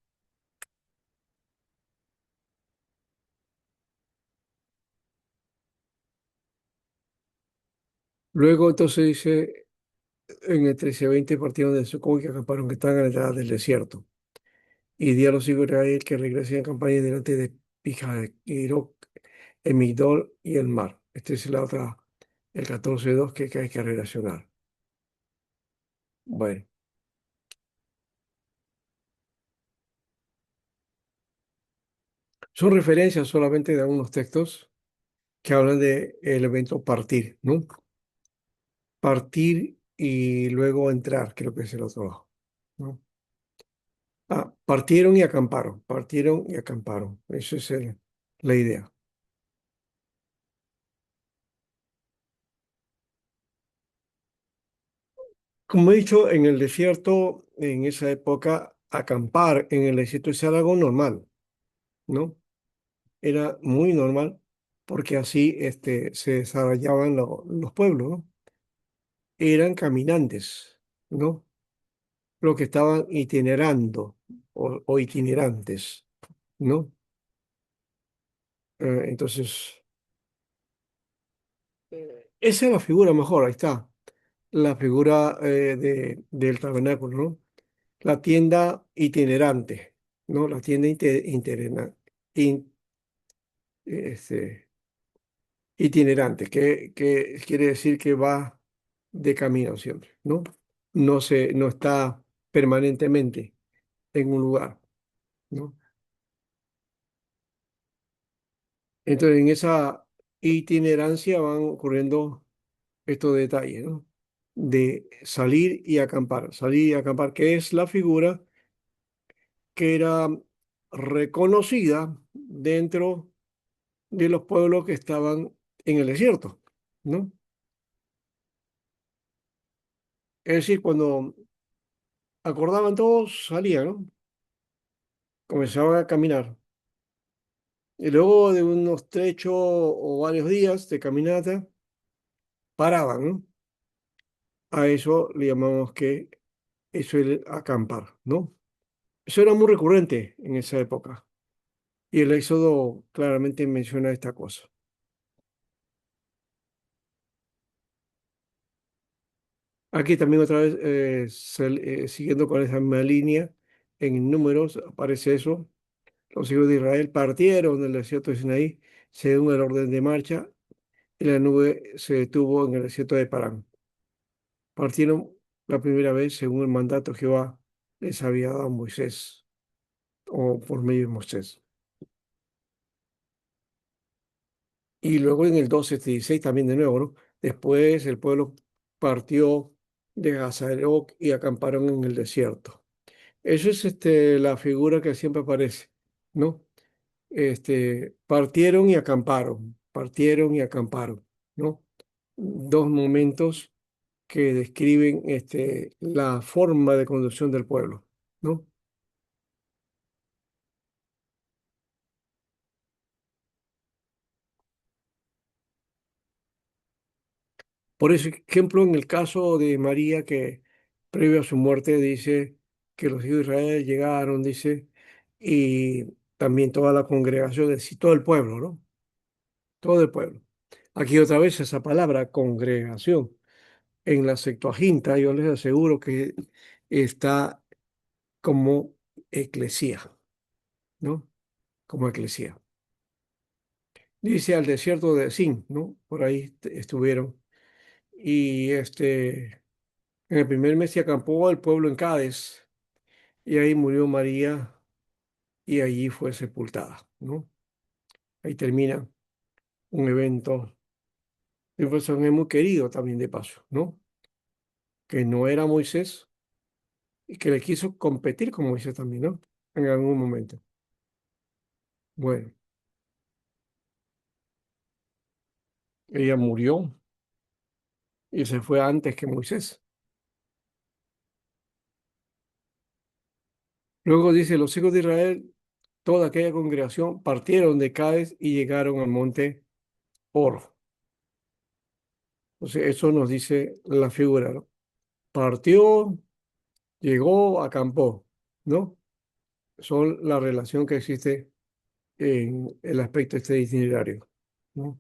A: Luego entonces dice, en el 13:20 partieron de Sucón y acamparon que estaban a la entrada del desierto. Y di a los hijos de Israel que regresen en campaña delante de Pijahiroc, el Migdol y el mar. Este es el 14:2 que hay que relacionar. Bueno, son referencias solamente de algunos textos que hablan de el evento partir, ¿no? Partir y luego entrar, creo que es el otro, ¿no? Ah, partieron y acamparon, partieron y acamparon. Esa es la idea. Como he dicho, en el desierto, en esa época, acampar en el desierto es algo normal, ¿no? Era muy normal porque así se desarrollaban los pueblos, ¿no? Eran caminantes, ¿no? Los que estaban itinerando o itinerantes, ¿no? Entonces, esa es la figura mejor, ahí está, la figura del tabernáculo, ¿no? La tienda itinerante, ¿no? La tienda este, itinerante, que quiere decir que va de camino siempre, ¿no? no está permanentemente en un lugar, ¿no? Entonces, en esa itinerancia van ocurriendo estos detalles, ¿no? De salir y acampar, que es la figura que era reconocida dentro de los pueblos que estaban en el desierto, ¿no? Es decir, cuando acordaban todos, salían, ¿no? Comenzaban a caminar. Y luego de unos trechos o varios días de caminata, paraban, ¿no? A eso le llamamos que eso es el acampar, ¿no? Eso era muy recurrente en esa época. Y el Éxodo claramente menciona esta cosa. Aquí también otra vez, siguiendo con esa misma línea, en Números aparece eso. Los hijos de Israel partieron del desierto de Sinaí según el orden de marcha y la nube se detuvo en el desierto de Parán. Partieron la primera vez según el mandato que Jehová les había dado a Moisés o por medio de Moisés. Y luego en el 12:16 también de nuevo, ¿no? Después el pueblo partió de Hazaroc y acamparon en el desierto. Eso es la figura que siempre aparece, ¿no? Partieron y acamparon, ¿no? Dos momentos que describen la forma de conducción del pueblo, ¿no? Por ejemplo, en el caso de María, que previo a su muerte dice que los hijos de Israel llegaron, dice, y también toda la congregación, es decir, todo el pueblo, ¿no? Todo el pueblo. Aquí otra vez esa palabra, congregación. En la Septuaginta, yo les aseguro que está como eclesía, ¿no? Como eclesía. Dice al desierto de Sin, ¿no? Por ahí estuvieron. Y en el primer mes se acampó el pueblo en Cádiz, y ahí murió María y allí fue sepultada, ¿no? Ahí termina un evento de un personaje muy querido también de paso, ¿no? Que no era Moisés y que le quiso competir con Moisés también, ¿no? En algún momento. Bueno, ella murió y se fue antes que Moisés. Luego dice, los hijos de Israel, toda aquella congregación partieron de Cádiz y llegaron al monte Hor. Entonces, eso nos dice la figura, ¿no? Partió, llegó, acampó, ¿no? Son la relación que existe en el aspecto este itinerario, ¿no?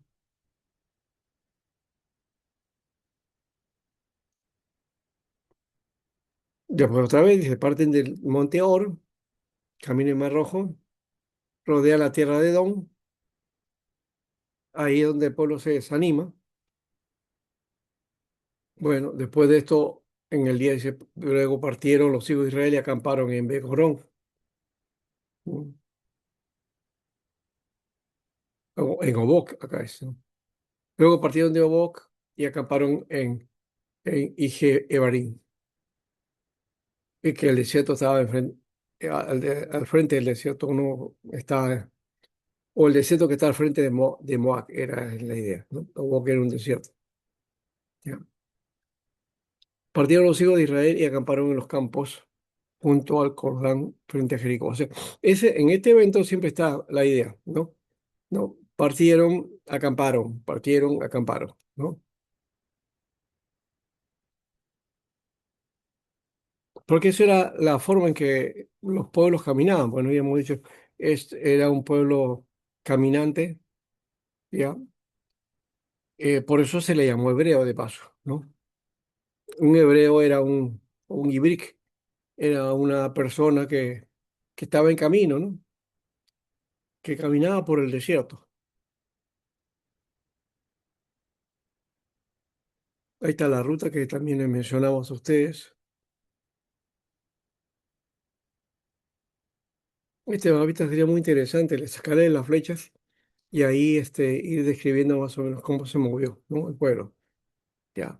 A: Después otra vez dice, parten del monte Hor, camino el Mar Rojo, rodea la tierra de Edom, ahí es donde el pueblo se desanima. Bueno, después de esto, en el día dice, luego partieron los hijos de Israel y acamparon en Bejorón, ¿no? O en Oboc, acá es, ¿no? Luego partieron de Oboc y acamparon en Ije-Ebarim, y que el desierto estaba al frente del desierto, uno está, o el desierto que está al frente de Moab, era la idea, ¿no? Oboc era un desierto. ¿Ya? Partieron los hijos de Israel y acamparon en los campos junto al Jordán frente a Jericó. O sea, en este evento siempre está la idea, ¿no? ¿No? Partieron, acamparon, ¿no? Porque esa era la forma en que los pueblos caminaban. Bueno, habíamos dicho, era un pueblo caminante, ¿ya? Por eso se le llamó hebreo de paso, ¿no? Un hebreo era un ibrik, era una persona que estaba en camino, ¿no? Que caminaba por el desierto. Ahí está la ruta que también les mencionamos a ustedes. Este mapita sería muy interesante, le sacaré las flechas y ahí ir describiendo más o menos cómo se movió, ¿no? El pueblo. Ya.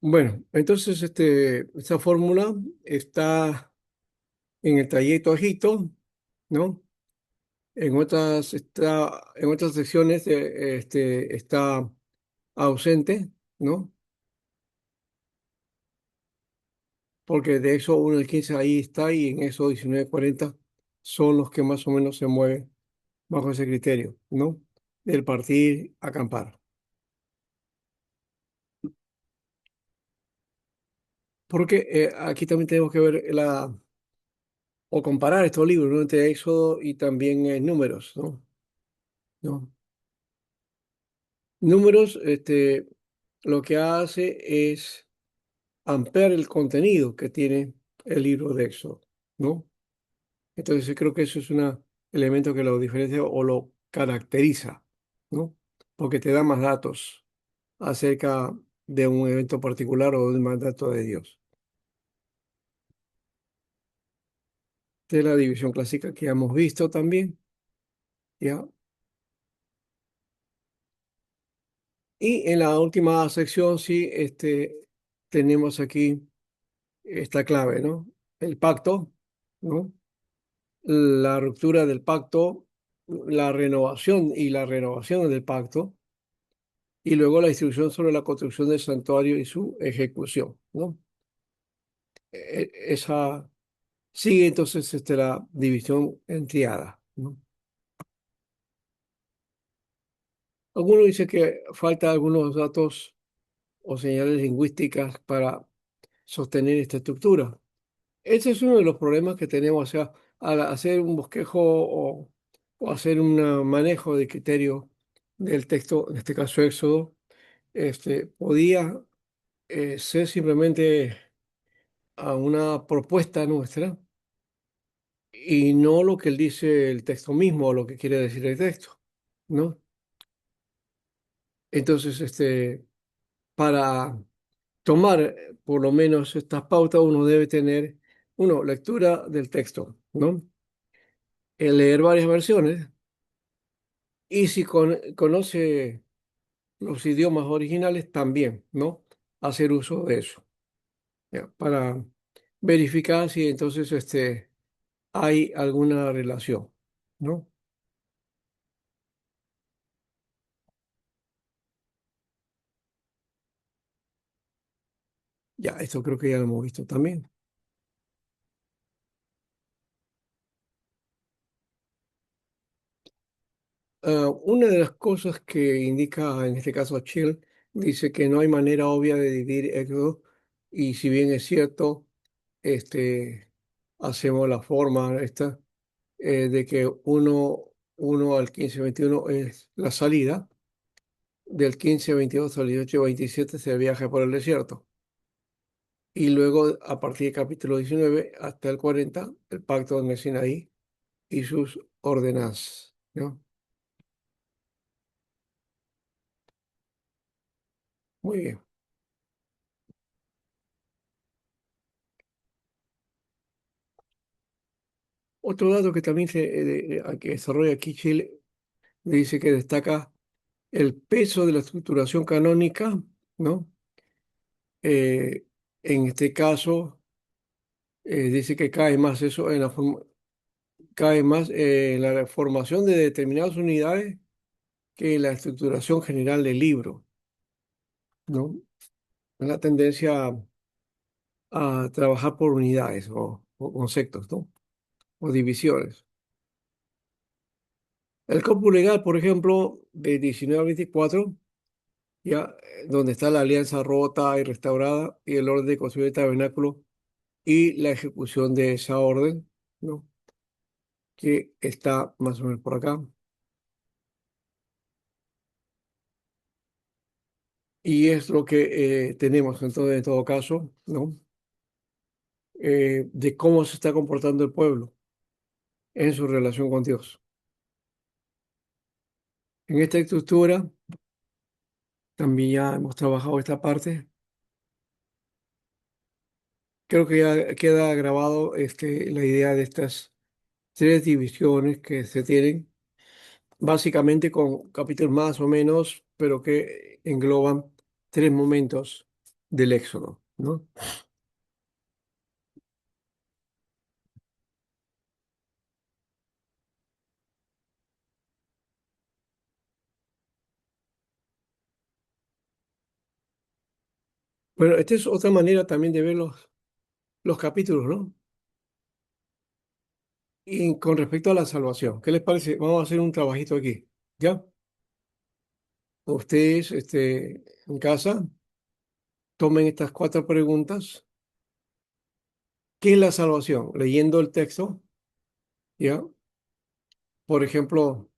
A: Bueno, entonces esta fórmula está en el trayecto Egipto, ¿no? En otras secciones está ausente, ¿no? Porque de eso 1 al 15 ahí está y en eso 19-40 son los que más o menos se mueven bajo ese criterio, ¿no? Del partir, acampar. Porque aquí también tenemos que ver o comparar estos libros, ¿no? Entre Éxodo y también Números, ¿no? ¿No? Números, lo que hace es ampliar el contenido que tiene el libro de Éxodo, ¿no? Entonces yo creo que eso es un elemento que lo diferencia o lo caracteriza, ¿no? Porque te da más datos acerca de un evento particular o de un mandato de Dios. De la división clásica que hemos visto también, ¿ya? Y en la última sección sí, tenemos aquí esta clave, ¿no? El pacto, ¿no? La ruptura del pacto, la renovación del pacto, y luego la instrucción sobre la construcción del santuario y su ejecución, ¿no? Esa sigue entonces la división en triada, ¿no? Algunos dicen que falta algunos datos o señales lingüísticas para sostener esta estructura. Ese es uno de los problemas que tenemos, o sea, al hacer un bosquejo o hacer un manejo de criterio del texto, en este caso Éxodo, podía ser simplemente a una propuesta nuestra y no lo que él dice el texto mismo o lo que quiere decir el texto, ¿no? Entonces, para tomar por lo menos estas pautas, uno debe tener, lectura del texto, ¿no? El leer varias versiones y si conoce los idiomas originales, también, ¿no? Hacer uso de eso, ¿ya? Para verificar si entonces hay alguna relación, ¿no? Ya, esto creo que ya lo hemos visto también. Una de las cosas que indica en este caso Chill dice que no hay manera obvia de dividir Éxodo y si bien es cierto, este, hacemos la forma esta de que uno al 15-21 es la salida, del 15-22 al 18-27 se viaja por el desierto y luego a partir del capítulo 19 hasta el 40 el pacto de Sinaí y sus ordenanzas, ¿no? Muy bien. Otro dato que también que desarrolla aquí Chile dice que destaca el peso de la estructuración canónica, ¿no? Eh, en este caso, dice que cae más eso en cae más en la formación de determinadas unidades que en la estructuración general del libro, ¿no? La tendencia a trabajar por unidades o conceptos, ¿no? O divisiones. El corpus legal, por ejemplo, de 19 a 24 ya, donde está la alianza rota y restaurada y el orden de construir el tabernáculo y la ejecución de esa orden, ¿no? Que está más o menos por acá. Y es lo que tenemos entonces en todo caso, ¿no? De cómo se está comportando el pueblo en su relación con Dios. En esta estructura también ya hemos trabajado esta parte. Creo que ya queda grabado la idea de estas tres divisiones que se tienen, básicamente con capítulos más o menos, pero que engloban tres momentos del Éxodo, ¿no? Bueno, esta es otra manera también de ver los capítulos, ¿no? Y con respecto a la salvación, ¿qué les parece? Vamos a hacer un trabajito aquí, ¿ya? Ustedes, en casa, tomen estas cuatro preguntas. ¿Qué es la salvación? Leyendo el texto, ¿ya? Por ejemplo,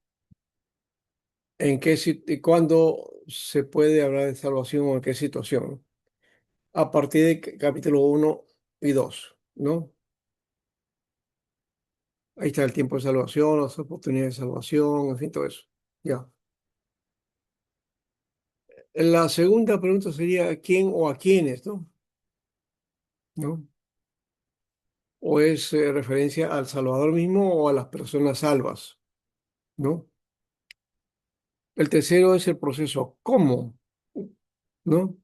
A: ¿cuándo se puede hablar de salvación o en qué situación? A partir de capítulo 1 y 2, ¿no? Ahí está el tiempo de salvación, las oportunidades de salvación, en fin, todo eso. Ya. La segunda pregunta sería ¿quién o a quiénes, no? ¿No? ¿O es referencia al Salvador mismo o a las personas salvas? ¿No? El tercero es el proceso ¿cómo? ¿No?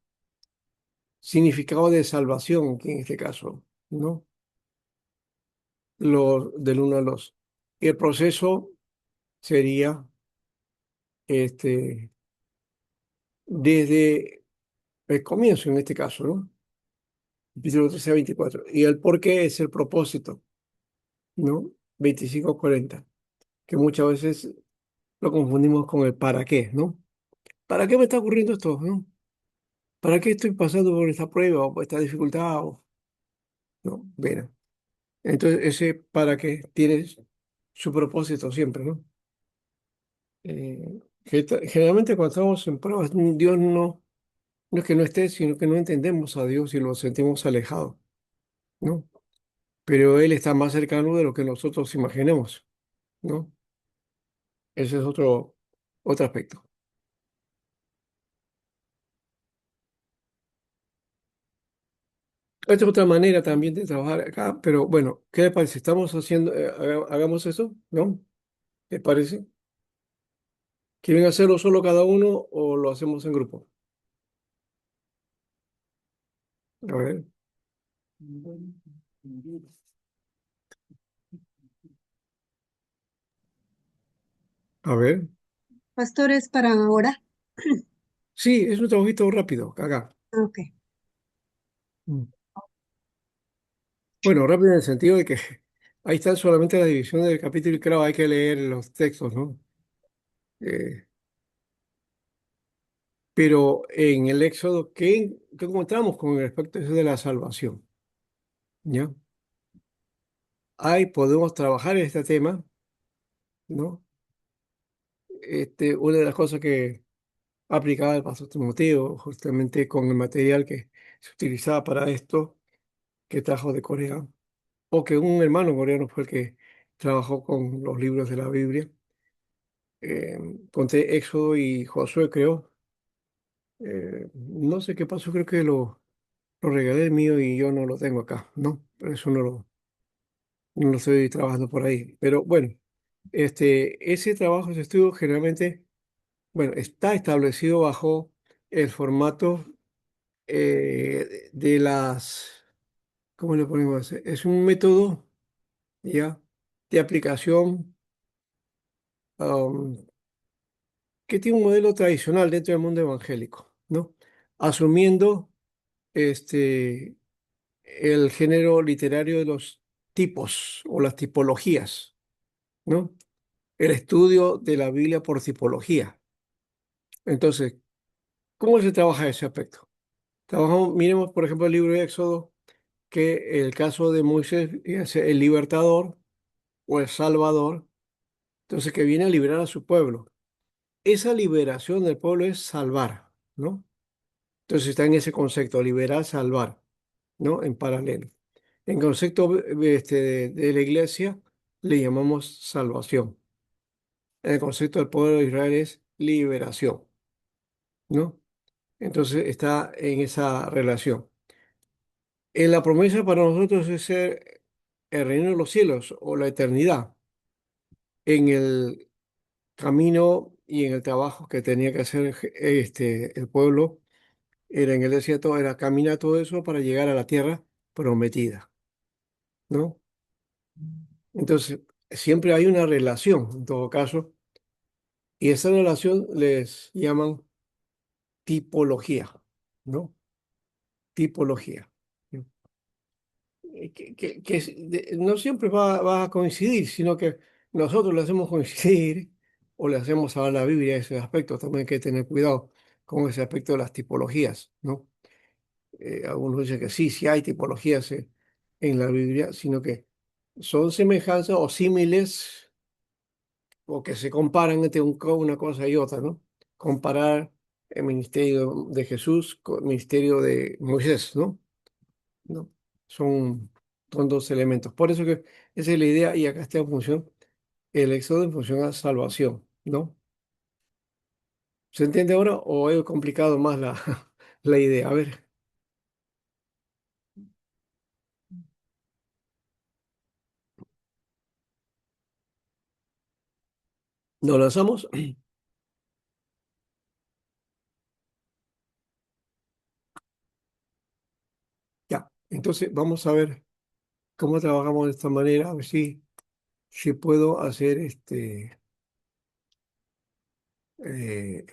A: Significado de salvación, que en este caso, ¿no? Del uno al dos. Y el proceso sería desde el comienzo, en este caso, ¿no? Capítulo 13 a 24. Y el por qué es el propósito, ¿no? 25 a 40, que muchas veces lo confundimos con el para qué, ¿no? ¿Para qué me está ocurriendo esto, no? ¿Para qué estoy pasando por esta prueba o por esta dificultad? ¿No? Bueno, entonces ese para qué tiene su propósito siempre, ¿no? Generalmente cuando estamos en pruebas, Dios no es que no esté, sino que no entendemos a Dios y lo sentimos alejado, ¿no? Pero Él está más cercano de lo que nosotros imaginemos, ¿no? Ese es otro aspecto. Esta es otra manera también de trabajar acá, pero bueno, ¿qué le parece? ¿Estamos haciendo, hagamos eso, ¿no? ¿Les parece? ¿Quieren hacerlo solo cada uno o lo hacemos en grupo? A ver, a ver.
E: Pastores, para ahora.
A: Sí, es un trabajito rápido, acá.
E: Ok.
A: Mm. Bueno, rápido en el sentido de que ahí está solamente la división del capítulo y claro, hay que leer los textos, ¿no? Eh, pero en el Éxodo, ¿qué encontramos con respecto a eso de la salvación? ¿Ya? Ahí podemos trabajar en este tema, ¿no? Una de las cosas que aplicaba el pastor Timoteo, justamente con el material que se utilizaba para esto, que trajo de Corea, o que un hermano coreano fue el que trabajó con los libros de la Biblia. Conté Éxodo y Josué, creo. No sé qué pasó, creo que lo regalé el mío y yo no lo tengo acá, ¿no? Por eso no lo estoy trabajando por ahí. Pero bueno, ese trabajo, ese estudio generalmente, bueno, está establecido bajo el formato de ¿cómo le ponemos? Es un método, ¿ya? De aplicación um, que tiene un modelo tradicional dentro del mundo evangélico, ¿no? Asumiendo este, el género literario de los tipos o las tipologías, ¿no? El estudio de la Biblia por tipología. Entonces, ¿cómo se trabaja ese aspecto? Miremos, por ejemplo, el libro de Éxodo, que el caso de Moisés es el libertador o el salvador, entonces que viene a liberar a su pueblo. Esa liberación del pueblo es salvar, ¿no? Entonces está en ese concepto, liberar, salvar, ¿no? En paralelo. En concepto de la iglesia le llamamos salvación. En el concepto del pueblo de Israel es liberación, ¿no? Entonces está en esa relación. En la promesa para nosotros es ser el reino de los cielos o la eternidad. En el camino y en el trabajo que tenía que hacer el pueblo, era en el desierto, era caminar todo eso para llegar a la tierra prometida, ¿no? Entonces, siempre hay una relación, en todo caso, y esa relación les llaman tipología, ¿no? Tipología. No siempre va a coincidir, sino que nosotros le hacemos coincidir o le hacemos a la Biblia ese aspecto. También hay que tener cuidado con ese aspecto de las tipologías, ¿no? Algunos dicen que sí, sí hay tipologías en la Biblia, sino que son semejanzas o símiles o que se comparan entre una cosa y otra, ¿no? Comparar el ministerio de Jesús con el ministerio de Moisés, ¿no? ¿No? Son, son dos elementos. Por eso que esa es la idea y acá está en función, el éxodo en función a salvación, ¿no? ¿Se entiende ahora o he complicado más la idea? A ver, ¿nos lanzamos? Ya, entonces vamos a ver cómo trabajamos de esta manera, a ver si puedo hacer eh,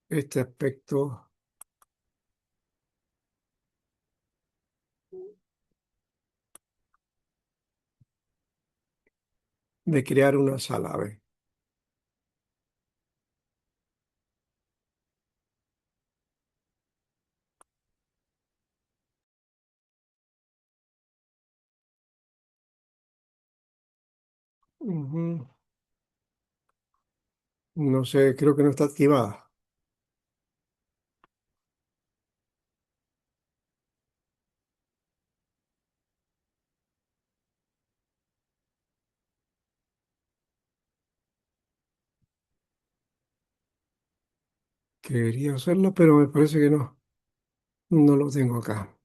A: este aspecto de crear una sala. A ver. Ujú. No sé, creo que no está activada. Quería hacerlo, pero me parece que no. No lo tengo acá.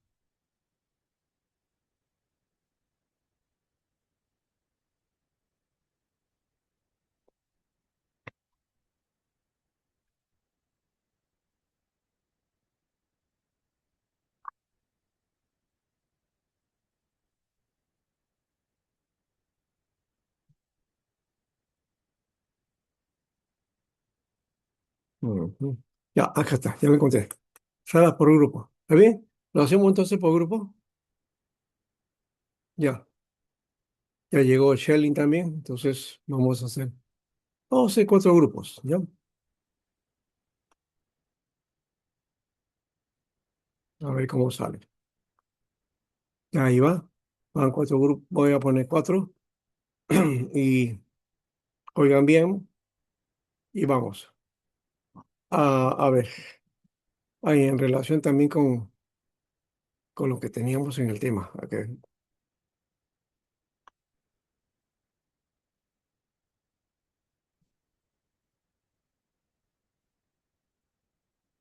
A: Ujú. Ya, acá está, ya lo encontré. Salas por grupo. ¿Está bien? ¿Lo hacemos entonces por grupo? Ya, ya llegó Shelly también, entonces vamos a hacer 4 grupos, ¿ya? A ver cómo sale. Ya, ahí va. Van 4 grupos, voy a poner 4 y oigan bien y vamos. A ver, ahí en relación también con lo que teníamos en el tema. Ok.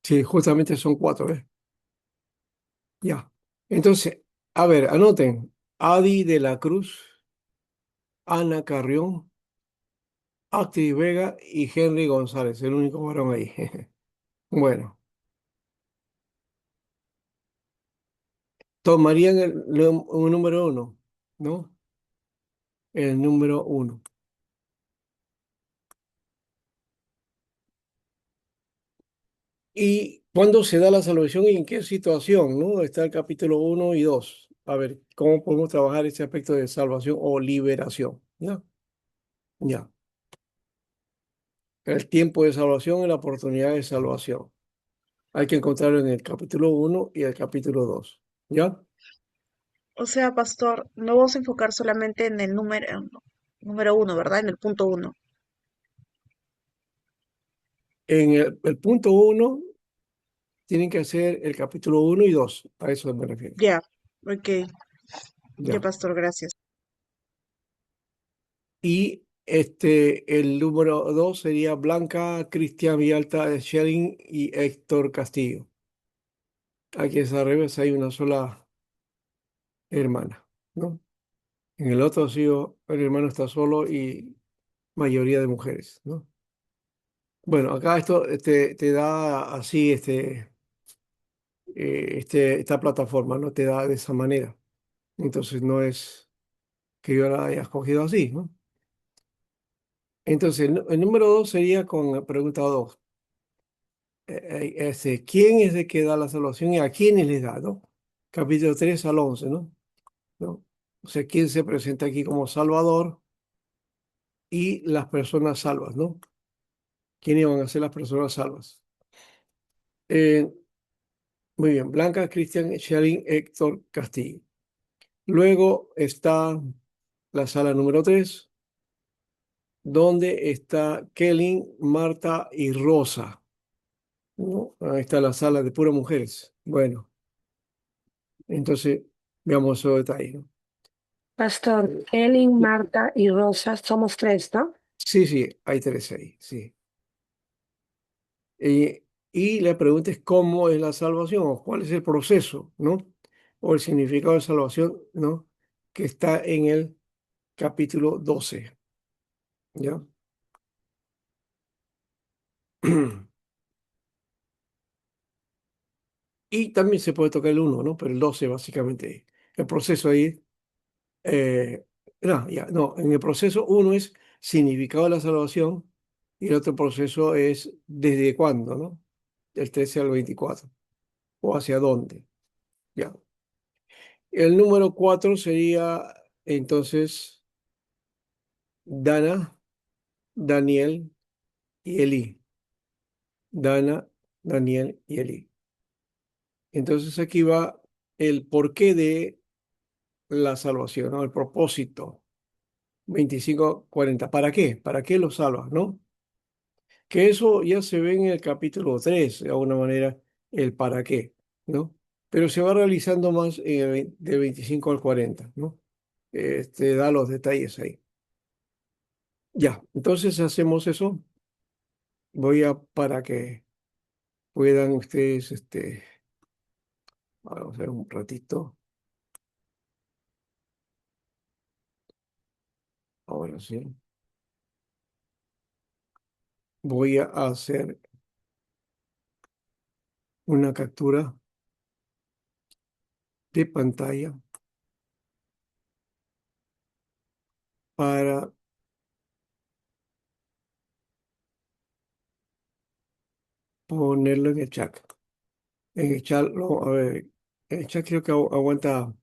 A: Sí, justamente son 4, ¿eh? Ya. Entonces, a ver, anoten. Adi de la Cruz, Ana Carrión, Acti Vega y Henry González, el único varón ahí. Bueno, tomarían el número 1, ¿no? El número 1. ¿Y cuándo se da la salvación y en qué situación, ¿no? Está el capítulo 1 y 2. A ver, ¿cómo podemos trabajar ese aspecto de salvación o liberación? ¿Ya? Ya. El tiempo de salvación y la oportunidad de salvación. Hay que encontrarlo en el capítulo 1 y el capítulo 2. ¿Ya?
F: O sea, pastor, no vamos a enfocar solamente en el número uno, ¿verdad? En el punto uno.
A: En el punto 1 tienen que hacer el capítulo 1 y 2. A eso me refiero.
F: Ya, ok. Ya,
A: Ya.
F: pastor, gracias.
A: Y El número 2 sería Blanca, Cristian Villalta, Shelling y Héctor Castillo. Aquí es al revés, hay una sola hermana, ¿no? En el otro sí, el hermano está solo y mayoría de mujeres, ¿no? Bueno, acá esto te da así, esta plataforma, ¿no? Te da de esa manera. Entonces no es que yo la haya escogido así, ¿no? Entonces el número 2 sería con la pregunta 2. ¿Quién es el que da la salvación y a quiénes les da, ¿no? Capítulo 3 al 11, ¿no? ¿No? O sea, ¿quién se presenta aquí como Salvador y las personas salvas, ¿no? ¿Quiénes van a ser las personas salvas? Eh, Muy bien, Blanca, Cristian, Sharin, Héctor, Castillo. Luego está la sala número 3, donde está Kelly, Marta y Rosa, ¿no? Ahí está la sala de puras mujeres. Bueno, entonces veamos esos detalles, ¿no?
H: Pastor, Kelly, Marta y Rosa, somos tres, ¿no?
A: Sí, sí, hay tres ahí, sí. Y la pregunta es cómo es la salvación o cuál es el proceso, ¿no? O el significado de salvación, ¿no? Que está en el capítulo 12, ¿ya? Y también se puede tocar el uno, ¿no? Pero el 12 básicamente. El proceso ahí, eh, no, ya, no, en el proceso uno es significado de la salvación y el otro proceso es desde cuándo, ¿no? Del 13 al 24 o hacia dónde, ya. El número 4 sería entonces Dana, Daniel y Elí. Dana, Daniel y Elí. Entonces aquí va el porqué de la salvación, ¿no? El propósito. 25-40. ¿Para qué? ¿Para qué lo salvas, no? Que eso ya se ve en el capítulo 3 de alguna manera, el para qué, ¿no? Pero se va realizando más del 25 al 40, ¿no? Da los detalles ahí. Ya, entonces hacemos eso. Voy a, para que puedan ustedes, vamos a ver un ratito. Ahora sí. Voy a hacer una captura de pantalla para ponerlo en el chat. En el chat, a ver, el chat creo que aguanta.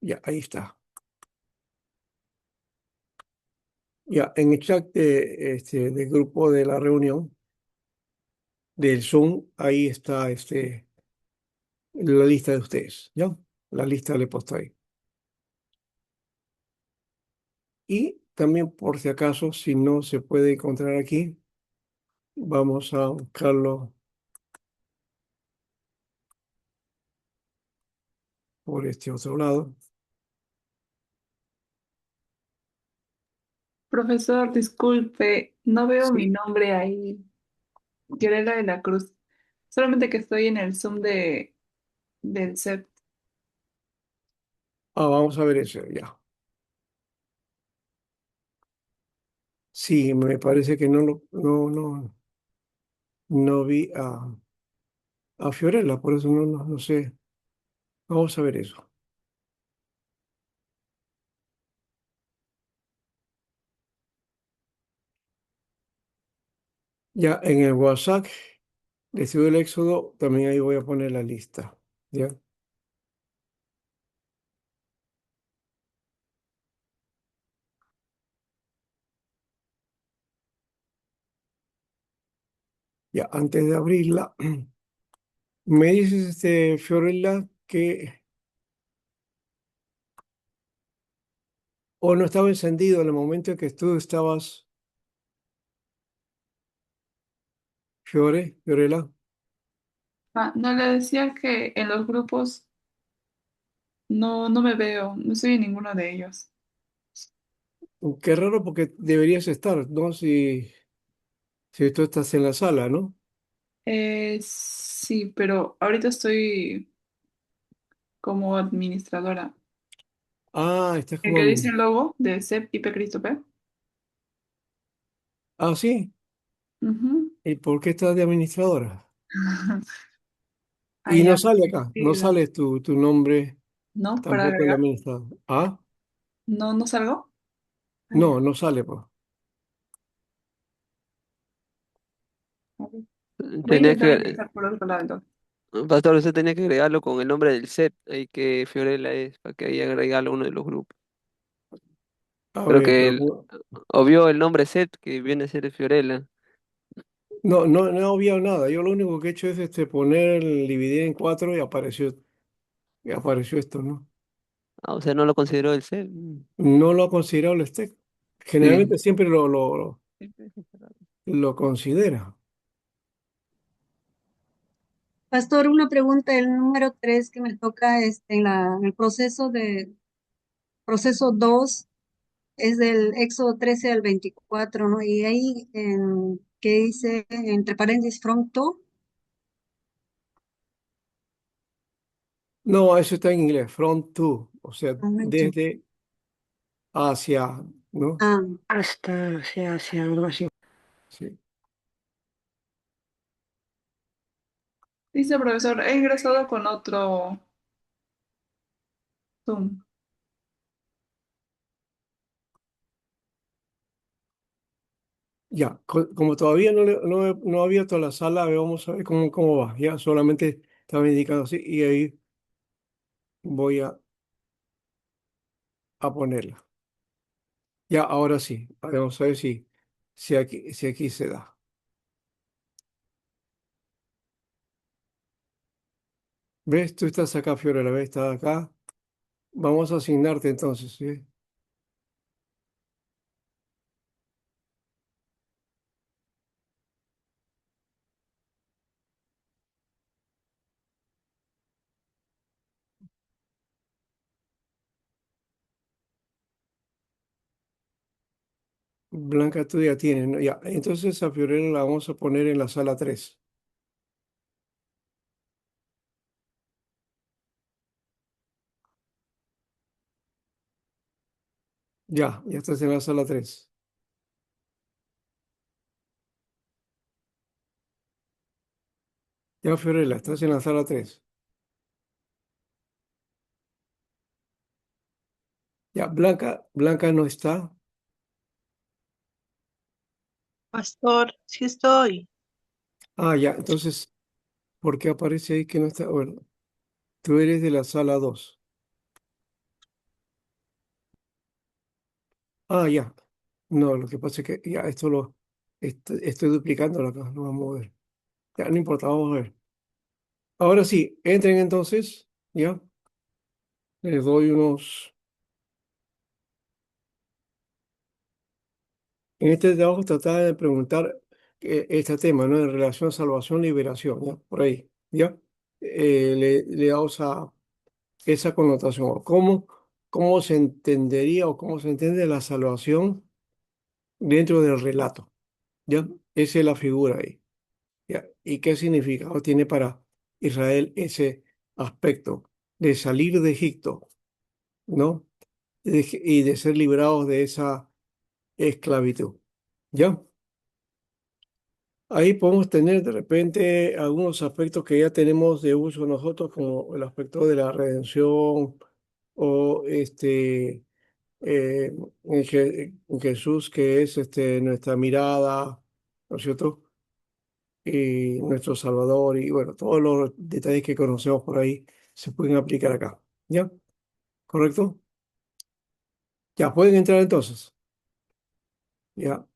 A: Ya, ahí está. Ya, en el chat del grupo de la reunión del Zoom, ahí está la lista de ustedes, ¿ya? La lista le he puesto ahí. Y también, por si acaso, si no se puede encontrar aquí, vamos a buscarlo por este otro lado.
C: Profesor, disculpe, no veo mi
A: Sí.
C: nombre ahí. Fiorella de la Cruz. Solamente que estoy en el Zoom del CEP.
A: Ah, vamos a ver eso, ya. Sí, me parece que no vi a Fiorella, por eso no sé. Vamos a ver eso. Ya en el WhatsApp de Estudio del Éxodo, también ahí voy a poner la lista. ¿Ya? Ya, antes de abrirla, me dices, Fiorella, que o no estaba encendido en el momento en que tú estabas, Fiorella.
C: Ah, no le decía que en los grupos No, no me veo, no estoy en ninguno de ellos.
A: Qué raro porque deberías estar, ¿no? Si tú estás en la sala, ¿no?
C: Sí, pero ahorita estoy como administradora.
A: Ah, estás
C: El
A: como...
C: que dice el logo de CEP IP Cristo P.
A: Ah, sí.
C: Ujú.
A: ¿Y por qué estás de administradora? Y no
C: Allá,
A: sale acá, no sale tu nombre
C: ¿no? Para
A: tampoco el
C: agregar.
A: administrador. Ah,
C: No, no salgo. Allá.
A: no, no sale, pues.
C: A ver. Voy a
I: Tenía
C: intentar
I: que,
C: ingresar por otro lado entonces.
I: Pastor, usted tenía que agregarlo con el nombre del set, ahí que Fiorella es, para que ahí agregarlo a uno de los grupos.
A: A
I: Pero
A: ver,
I: que
A: pero...
I: él obvió el nombre set, que viene a ser Fiorella.
A: No, no, no he obviado nada. Yo lo único que he hecho es poner el dividir en cuatro y apareció esto, ¿no?
I: Ah, o sea, no lo consideró el set.
A: No lo ha considerado el STEC.
I: Sí.
A: Generalmente siempre lo considera.
E: Pastor, una pregunta, el número 3 que me toca en el proceso 2 es del Éxodo 13 al 24, ¿no? Y ahí que dice, entre paréntesis, from to,
A: No, eso está en inglés, front to, o sea,
E: momento.
A: desde hacia, ¿no?
E: Ah,
H: Hasta, hacia algo así.
A: Sí.
C: Dice profesor, he ingresado con otro Zoom.
A: Ya, como todavía no ha abierto la sala, a ver, vamos a ver cómo va. Ya, solamente estaba indicando así y ahí voy a ponerla. Ya, ahora sí, vamos a ver si aquí se da. ¿Ves? Tú estás acá, Fiorella, ¿ves? Estás acá. Vamos a asignarte entonces, ¿sí? Blanca, tú ya tienes, ¿no? Ya, entonces a Fiorella la vamos a poner en la sala 3. Ya estás en la sala 3. Ya, Fiorella, estás en la sala 3. Ya, Blanca no está.
D: Pastor, sí estoy.
A: Ah, ya, entonces, ¿por qué aparece ahí que no está? Bueno, tú eres de la sala 2. Ah, ya. No, lo que pasa es que ya estoy duplicándolo acá, lo vamos a ver. Ya, no importa, vamos a ver. Ahora sí, entren entonces, ya. Les doy unos. En este trabajo trataba de preguntar este tema, ¿no? En relación a salvación, liberación, ¿ya? Por ahí, ¿ya? Le damos a esa connotación. ¿Cómo se entendería o cómo se entiende la salvación dentro del relato? ¿Ya? Esa es la figura ahí. ¿Ya? ¿Y qué significado tiene para Israel ese aspecto de salir de Egipto, ¿no? Y de ser liberados de esa esclavitud. ¿Ya? Ahí podemos tener de repente algunos aspectos que ya tenemos de uso nosotros, como el aspecto de la redención o en Jesús, que es nuestra mirada, ¿no es cierto? Y nuestro Salvador, y bueno, todos los detalles que conocemos por ahí se pueden aplicar acá. ¿Ya? ¿Correcto? Ya, pueden entrar entonces. Ya,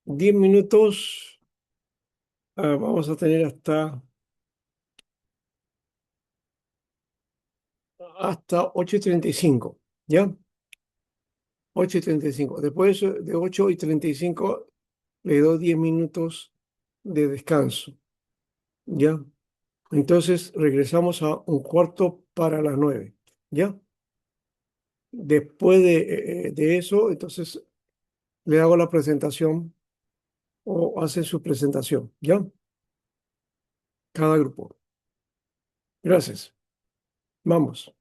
A: 10 minutos, vamos a tener hasta 8:35. ¿Ya? 8:35. Después de 8:35 le doy 10 minutos de descanso. ¿Ya? Entonces regresamos a 1/4 para las 9. ¿ya? Después de eso, entonces le hago la presentación o hacen su presentación, ¿ya? Cada grupo. Gracias. Vamos.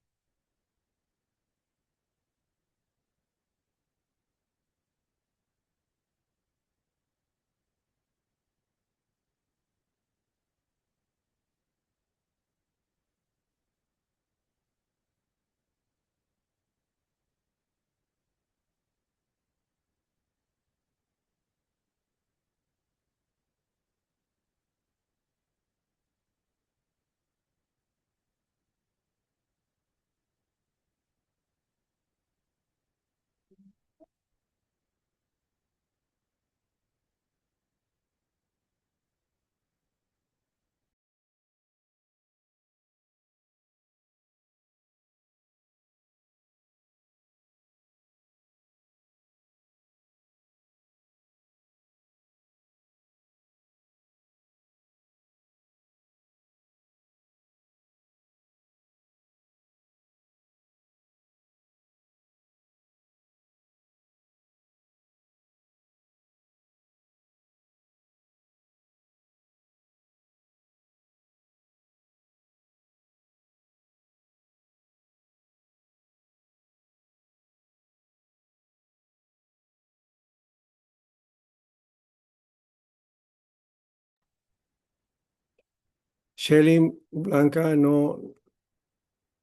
A: Shelly, Blanca no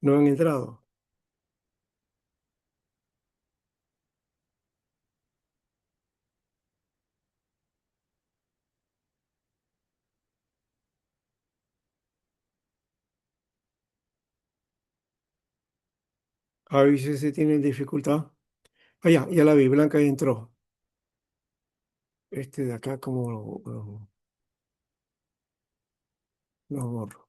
A: han entrado. A veces se tienen dificultad. Ah, ya la vi, Blanca ya entró. Este de acá como lo borro.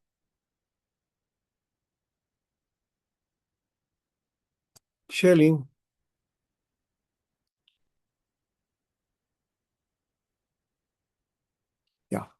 A: Shelly, ya.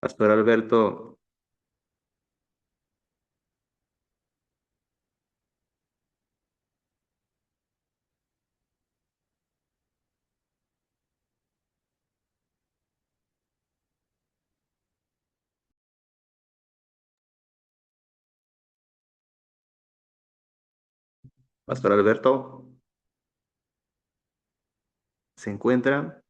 J: Pastor Alberto, Pastor Alberto, ¿se encuentra?